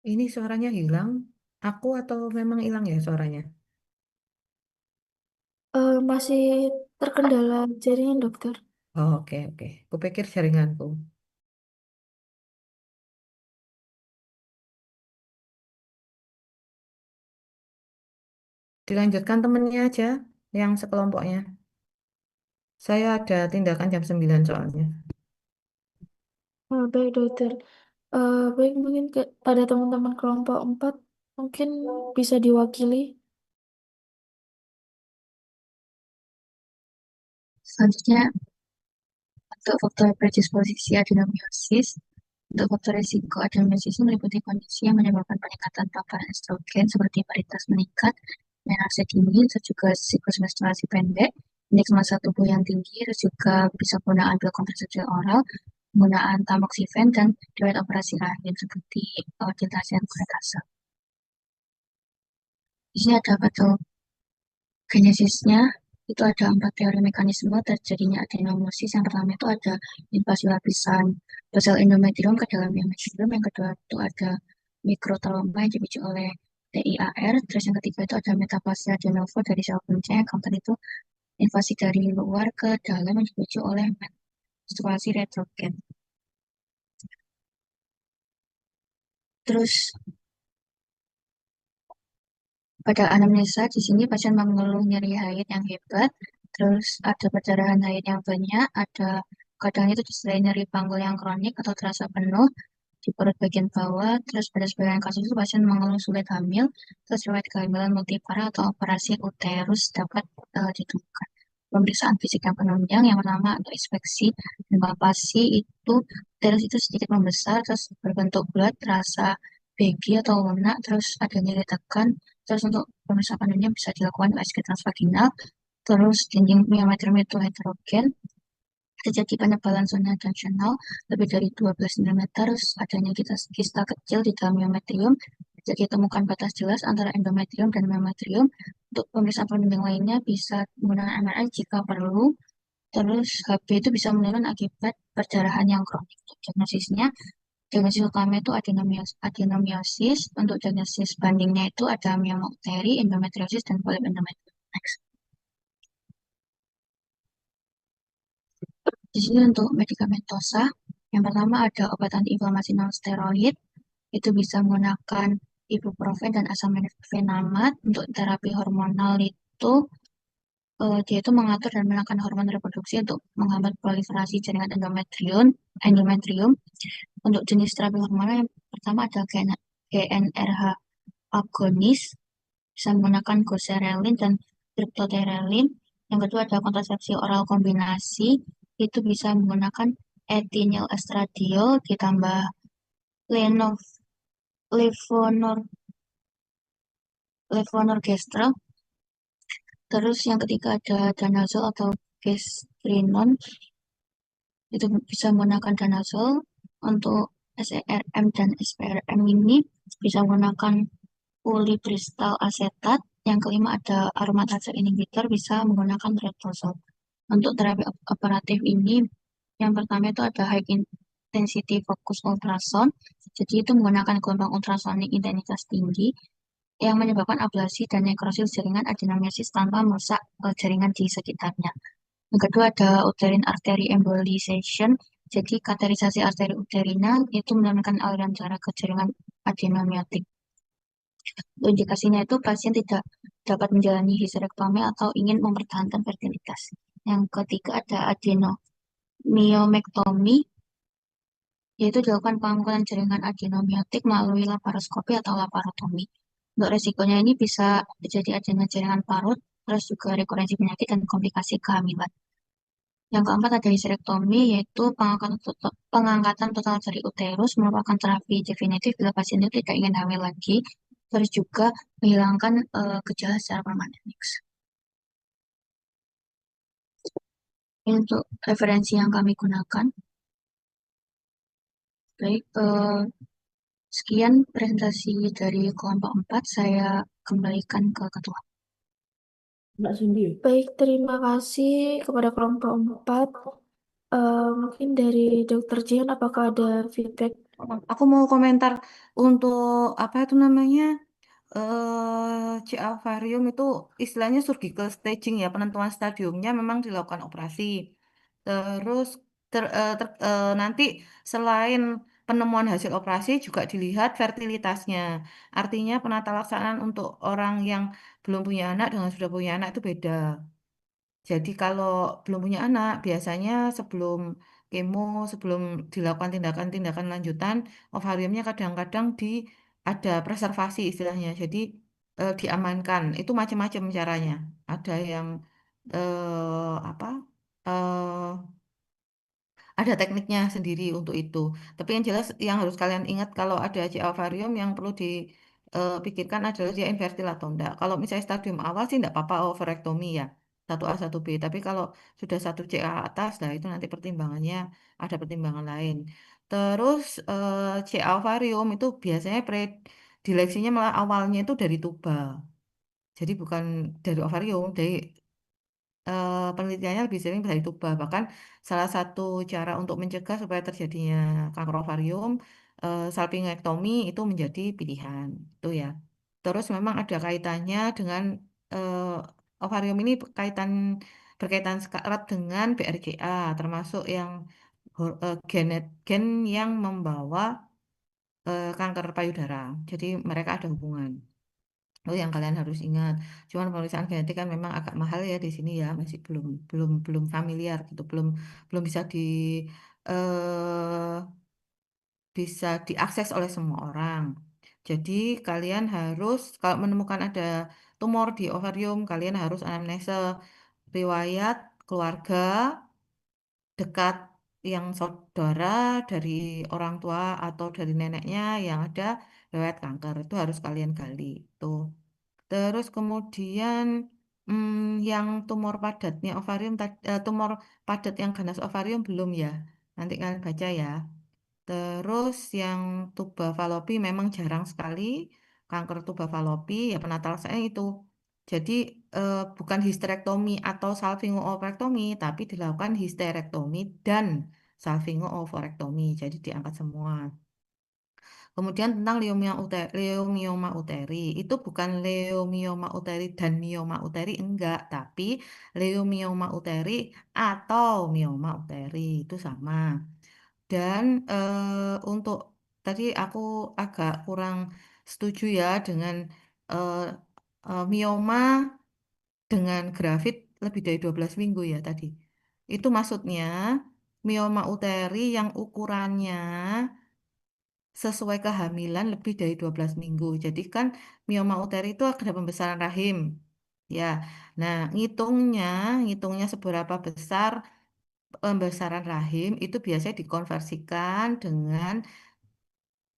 Ini suaranya hilang. Aku atau memang hilang ya suaranya? Masih terkendala jaringan, dokter. Oh, oke, oke. Kupikir jaringanku. Dilanjutkan temennya aja, yang sekelompoknya. Saya ada tindakan jam 9 soalnya. Baik, dokter. Baik, mungkin pada teman-teman kelompok 4 mungkin bisa diwakili. Selanjutnya, untuk faktor predisposisi adenomiosis, untuk faktor risiko adenomiosis meliputi kondisi yang menyebabkan peningkatan paparan estrogen seperti varietas meningkat, menarse dini, terus juga siklus menstruasi pendek, indeks massa tubuh yang tinggi, terus juga bisa penggunaan pil kontrasepsi oral, penggunaan tamoxifen, dan riwayat operasi rahim seperti dilase dan kuretase. Di sini ada patogenesisnya, itu ada 4 teori mekanisme terjadinya adenomiosis. Yang pertama itu ada invasi lapisan basal endometrium ke dalam endometrium. Yang kedua itu ada mikrotrauma yang dipicu oleh TIAR. Terus yang ketiga itu ada metaplasia de novo dari sel punca. Yang keempat itu invasi dari luar ke dalam yang dipicu oleh menstruasi retrogen. Terus pada anamnesa di sini pasien mengeluh nyeri haid yang hebat, terus ada perdarahan haid yang banyak, ada kadang itu disertai nyeri panggul yang kronik atau terasa penuh di perut bagian bawah, terus pada sebagian kasus itu pasien mengeluh sulit hamil, terus riwayat kehamilan multipara atau operasi uterus dapat ditemukan. Pemeriksaan fisik yang penunjang yang pertama untuk inspeksi dan palpasi itu uterus itu sedikit membesar, terus berbentuk bulat, terasa baggy atau lunak, terus ada nyeri tekan. Terus untuk pemeriksaan penunjang bisa dilakukan USG transvaginal, terus dinding miometrium itu heterogen, terjadi penebalan zona junctional lebih dari 12 mm, terus adanya kista kecil di dalam miometrium, jadi temukan batas jelas antara endometrium dan miometrium. Untuk pemeriksaan penunjang lainnya bisa menggunakan MRI jika perlu, terus HB itu bisa menurun akibat perdarahan yang kronik. Untuk diagnosisnya, diagnosis utama itu adenomiosis. Untuk diagnosis bandingnya itu ada mioma uteri, endometriosis, dan polip endometrium. Next. Di sini untuk medikamentosa, yang pertama ada obat antiinflamasi non-steroid, itu bisa menggunakan ibuprofen dan asamfenamat. Untuk terapi hormonal itu, dia itu mengatur dan menekan hormon reproduksi untuk menghambat proliferasi jaringan endometrium. Untuk jenis terapi hormonal yang pertama ada GnRH agonis, bisa menggunakan goserelin dan triptorelin. Yang kedua ada kontrasepsi oral kombinasi, itu bisa menggunakan ethinyl estradiol ditambah levonorgestrel. Terus yang ketiga ada danazol atau gestrinone, itu bisa menggunakan danazol. Untuk SERM dan SPRM ini bisa menggunakan ulipristal asetat. Yang kelima ada aromatase inhibitor, bisa menggunakan retrosol. Untuk terapi operatif ini, yang pertama itu ada high intensity focus ultrasound. Jadi itu menggunakan gelombang ultrasonik intensitas tinggi yang menyebabkan ablasi dan nekrosis jaringan adenomyosis tanpa merusak jaringan di sekitarnya. Yang kedua ada uterine artery embolization. Jadi kateterisasi arteri uterina itu menurunkan aliran darah ke jaringan adenomyotik. Indikasinya itu pasien tidak dapat menjalani histerektomi atau ingin mempertahankan fertilitas. Yang ketiga ada adenomiomektomi, yaitu dilakukan pengangkutan jaringan adenomyotik melalui laparoskopi atau laparotomi. Untuk resikonya ini bisa terjadi adanya jaringan parut, terus juga rekurensi penyakit dan komplikasi kehamilan. Yang keempat ada histerektomi, yaitu pengangkatan total dari uterus, merupakan terapi definitif bila pasien itu tidak ingin hamil lagi, terus juga menghilangkan gejala secara permanen. Ini untuk referensi yang kami gunakan. Baik, sekian presentasi dari kelompok 4. Saya kembalikan ke ketua. Mbak Sundi. Baik, terima kasih kepada kelompok 4. Mungkin dari Dr. Jian, apakah ada feedback Aku mau komentar untuk apa itu namanya CA Ovarium itu istilahnya surgical staging ya, penentuan stadiumnya memang dilakukan operasi. Terus nanti selain penemuan hasil operasi juga dilihat fertilitasnya. Artinya penata laksanaan untuk orang yang belum punya anak dengan sudah punya anak itu beda. Jadi kalau belum punya anak, biasanya sebelum kemo, sebelum dilakukan tindakan-tindakan lanjutan, ovariumnya kadang-kadang ada preservasi istilahnya. Jadi diamankan. Itu macam-macam caranya. Ada yang apa? eh ada tekniknya sendiri untuk itu. Tapi yang jelas yang harus kalian ingat kalau ada CA ovarium yang perlu dipikirkan adalah dia infertil atau enggak. Kalau misalnya stadium awal sih enggak apa-apa ovarektomi ya. 1A, 1B. Tapi kalau sudah 1CA atas, nah itu nanti pertimbangannya ada pertimbangan lain. Terus CA ovarium itu biasanya predileksinya malah awalnya itu dari tuba. Jadi bukan dari ovarium, dari penelitiannya lebih sering dari tuba. Bahkan salah satu cara untuk mencegah supaya terjadinya kanker ovarium, salpingektomi itu menjadi pilihan. Itu ya. Terus memang ada kaitannya dengan ovarium ini berkaitan erat dengan BRCA, termasuk yang gen yang membawa kanker payudara. Jadi mereka ada hubungan. Oh, yang kalian harus ingat. Cuman pemeriksaan genetik kan memang agak mahal ya di sini ya, masih belum belum belum familiar gitu, belum belum eh, bisa diakses oleh semua orang. Jadi kalian harus kalau menemukan ada tumor di ovarium, kalian harus anamnesa riwayat keluarga dekat yang saudara dari orang tua atau dari neneknya yang ada riwayat kanker itu harus kalian gali. Tuh. Terus kemudian yang tumor padatnya ovarium, tumor padat yang ganas ovarium belum ya. Nanti kalian baca ya. Terus yang tuba falopi memang jarang sekali kanker tuba falopi ya penata laksananya itu. Jadi bukan histerektomi atau salpingo-ooprektomi, tapi dilakukan histerektomi dan salpingo-ooprektomi. Jadi diangkat semua. Kemudian tentang leomioma uteri, itu bukan leomioma uteri dan mioma uteri, enggak, tapi leomioma uteri atau mioma uteri, itu sama. Dan untuk tadi aku agak kurang setuju ya dengan eh, mioma dengan grafit lebih dari 12 minggu ya tadi. Itu maksudnya mioma uteri yang ukurannya sesuai kehamilan lebih dari 12 minggu. Jadi kan mioma uteri itu ada pembesaran rahim. Ya. Nah, ngitungnya seberapa besar pembesaran rahim itu biasanya dikonversikan dengan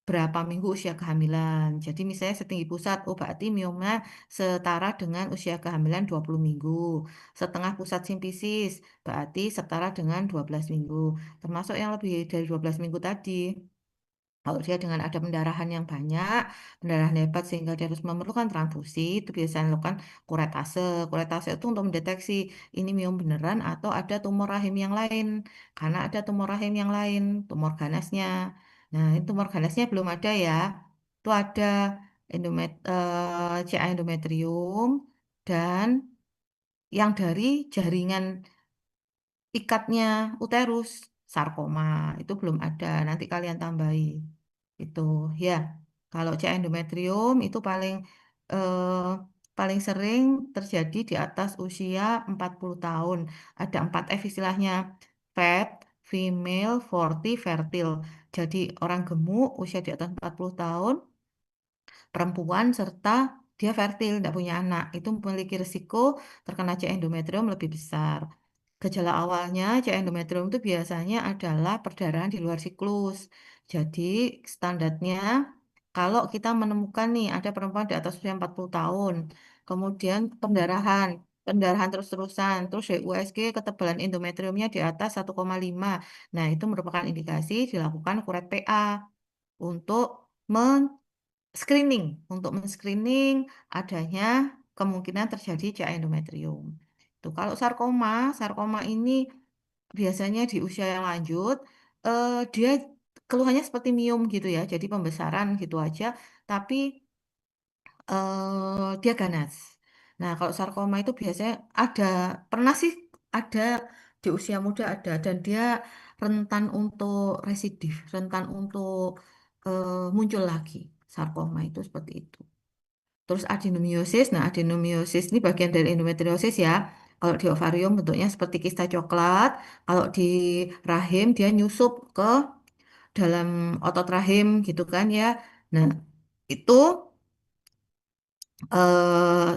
berapa minggu usia kehamilan. Jadi misalnya setinggi pusat, oh berarti mioma setara dengan usia kehamilan 20 minggu. Setengah pusat simpisis, berarti setara dengan 12 minggu. Termasuk yang lebih dari 12 minggu tadi. Kalau dia dengan ada pendarahan yang banyak, pendarahan hebat sehingga dia harus memerlukan transfusi, itu biasanya dilakukan kuretase. Kuretase itu untuk mendeteksi ini miom beneran atau ada tumor rahim yang lain. Karena ada tumor rahim yang lain, tumor ganasnya. Nah, ini tumor ganasnya belum ada ya. Itu ada CA endometrium dan yang dari jaringan ikatnya uterus sarkoma itu belum ada. Nanti kalian tambahi itu ya. Kalau C endometrium itu paling sering terjadi di atas usia 40 tahun. Ada 4F istilahnya. Fat, female, 40, fertile. Jadi orang gemuk usia di atas 40 tahun, perempuan serta dia fertil, tidak punya anak. Itu memiliki risiko terkena C endometrium lebih besar. Gejala awalnya C endometrium itu biasanya adalah perdarahan di luar siklus. Jadi standarnya kalau kita menemukan nih ada perempuan di atas usia 40 tahun, kemudian pendarahan terus-terusan, terus USG ketebalan endometriumnya di atas 1,5. Nah, itu merupakan indikasi dilakukan kuret PA untuk screening untuk men-screening adanya kemungkinan terjadi CA endometrium. Tuh, kalau sarkoma ini biasanya di usia yang lanjut, dia keluhannya seperti miom gitu ya, jadi pembesaran gitu aja, tapi dia ganas. Nah, kalau sarkoma itu biasanya ada, pernah sih ada di usia muda ada, dan dia rentan untuk residif, rentan untuk muncul lagi. Sarkoma itu seperti itu. Terus adenomiosis, nah adenomiosis ini bagian dari endometriosis ya. Kalau di ovarium bentuknya seperti kista coklat, kalau di rahim dia nyusup ke dalam otot rahim gitu kan ya. Nah, itu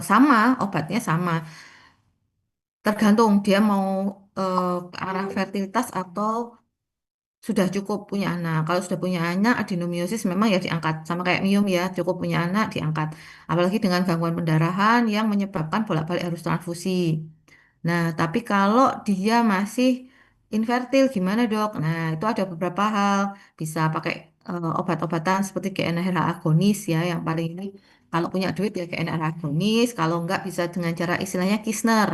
sama, obatnya sama. Tergantung dia mau ke arah fertilitas atau sudah cukup punya anak. Kalau sudah punya anak, adenomiosis memang ya diangkat. Sama kayak miom ya, cukup punya anak diangkat. Apalagi dengan gangguan pendarahan yang menyebabkan bolak-balik harus transfusi. Nah, tapi kalau dia masih infertil gimana dok? Nah, itu ada beberapa hal. Bisa pakai obat-obatan seperti GnRH agonis ya, yang paling ini. Kalau punya duit ya GnRH agonis. Kalau enggak bisa dengan cara istilahnya Kisner.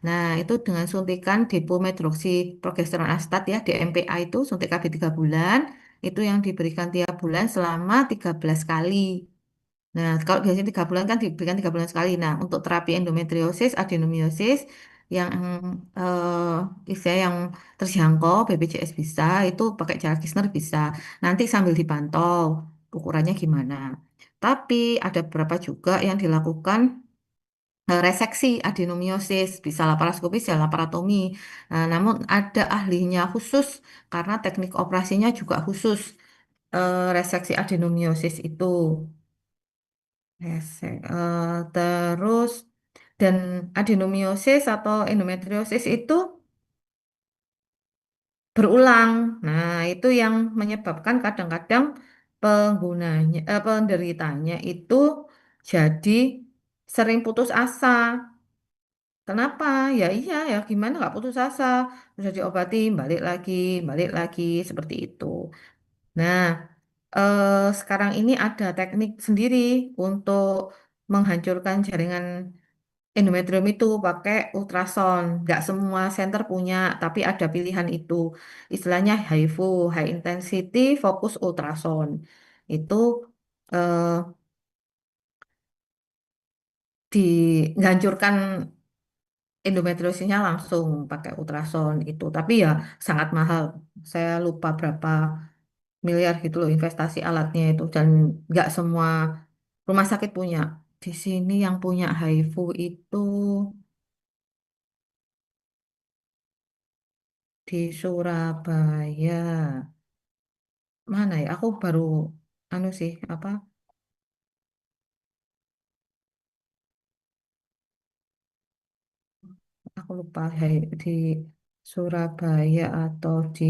Nah, itu dengan suntikan depo-medroksiprogesteron asetat ya, DMPA itu suntik KB 3 bulan. Itu yang diberikan tiap bulan selama 13 kali. Nah, kalau biasanya 3 bulan kan diberikan 3 bulan sekali. Nah, untuk terapi endometriosis, adenomiosis yang istilah yang terjangkau BPJS bisa, itu pakai cara Kisner bisa. Nanti sambil dipantau ukurannya gimana. Tapi ada beberapa juga yang dilakukan reseksi adenomiosis, bisa laparoskopis ya laparotomi. Nah, namun ada ahlinya khusus karena teknik operasinya juga khusus reseksi adenomiosis itu. Terus dan adenomiosis atau endometriosis itu berulang. Nah, itu yang menyebabkan kadang-kadang penggunanya, penderitanya itu jadi sering putus asa. Kenapa? Ya iya ya, gimana nggak putus asa? Udah diobati, balik lagi seperti itu. Nah, sekarang ini ada teknik sendiri untuk menghancurkan jaringan endometrium itu pakai ultrasound. Nggak semua center punya, tapi ada pilihan itu. Istilahnya HIFU, High Intensity Focus Ultrasound. Itu eh, dihancurkan endometriosisnya langsung pakai ultrasound itu. Tapi ya sangat mahal. Saya lupa berapa miliar gitu loh investasi alatnya itu, dan nggak semua rumah sakit punya. Di sini yang punya HIFU itu di Surabaya. Mana ya? Aku baru anu sih apa? Aku lupa di Surabaya atau di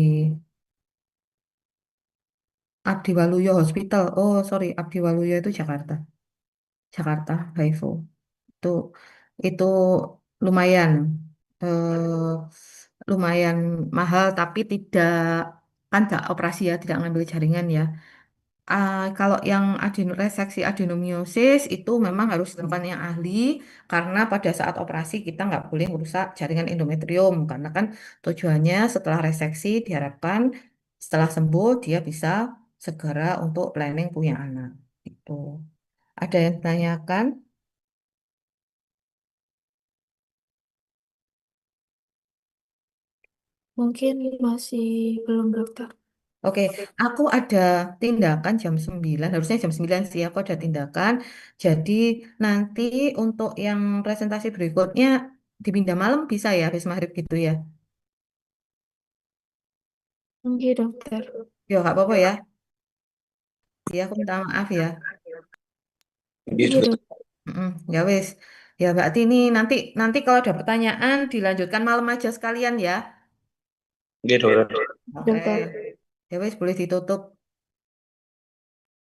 Abdiwaluyo Hospital. Oh, sorry, Abdiwaluyo itu Jakarta. Jakarta, HIFU. Itu itu lumayan lumayan mahal, tapi tidak, kan nggak operasi ya, tidak ngambil jaringan ya. Kalau yang reseksi adenomiosis itu memang harus dilakukan yang ahli, karena pada saat operasi kita nggak boleh merusak jaringan endometrium, karena kan tujuannya setelah reseksi diharapkan setelah sembuh dia bisa segera untuk planning punya anak. Itu. Ada yang ditanyakan? Mungkin masih belum dokter. Oke, aku ada tindakan jam 9, harusnya jam 9 sih, aku ada tindakan. Jadi nanti untuk yang presentasi berikutnya dipindah malam bisa ya, habis maghrib gitu ya. Oke, dokter. Ya, nggak apa-apa ya. Ya, aku minta maaf ya. Iya, Gitu. dok. Mm-mm, ya wis. Ya, berarti ini nanti nanti kalau ada pertanyaan dilanjutkan malam aja sekalian ya. Gitu. Oke. Dokter. Ya wis, boleh ditutup.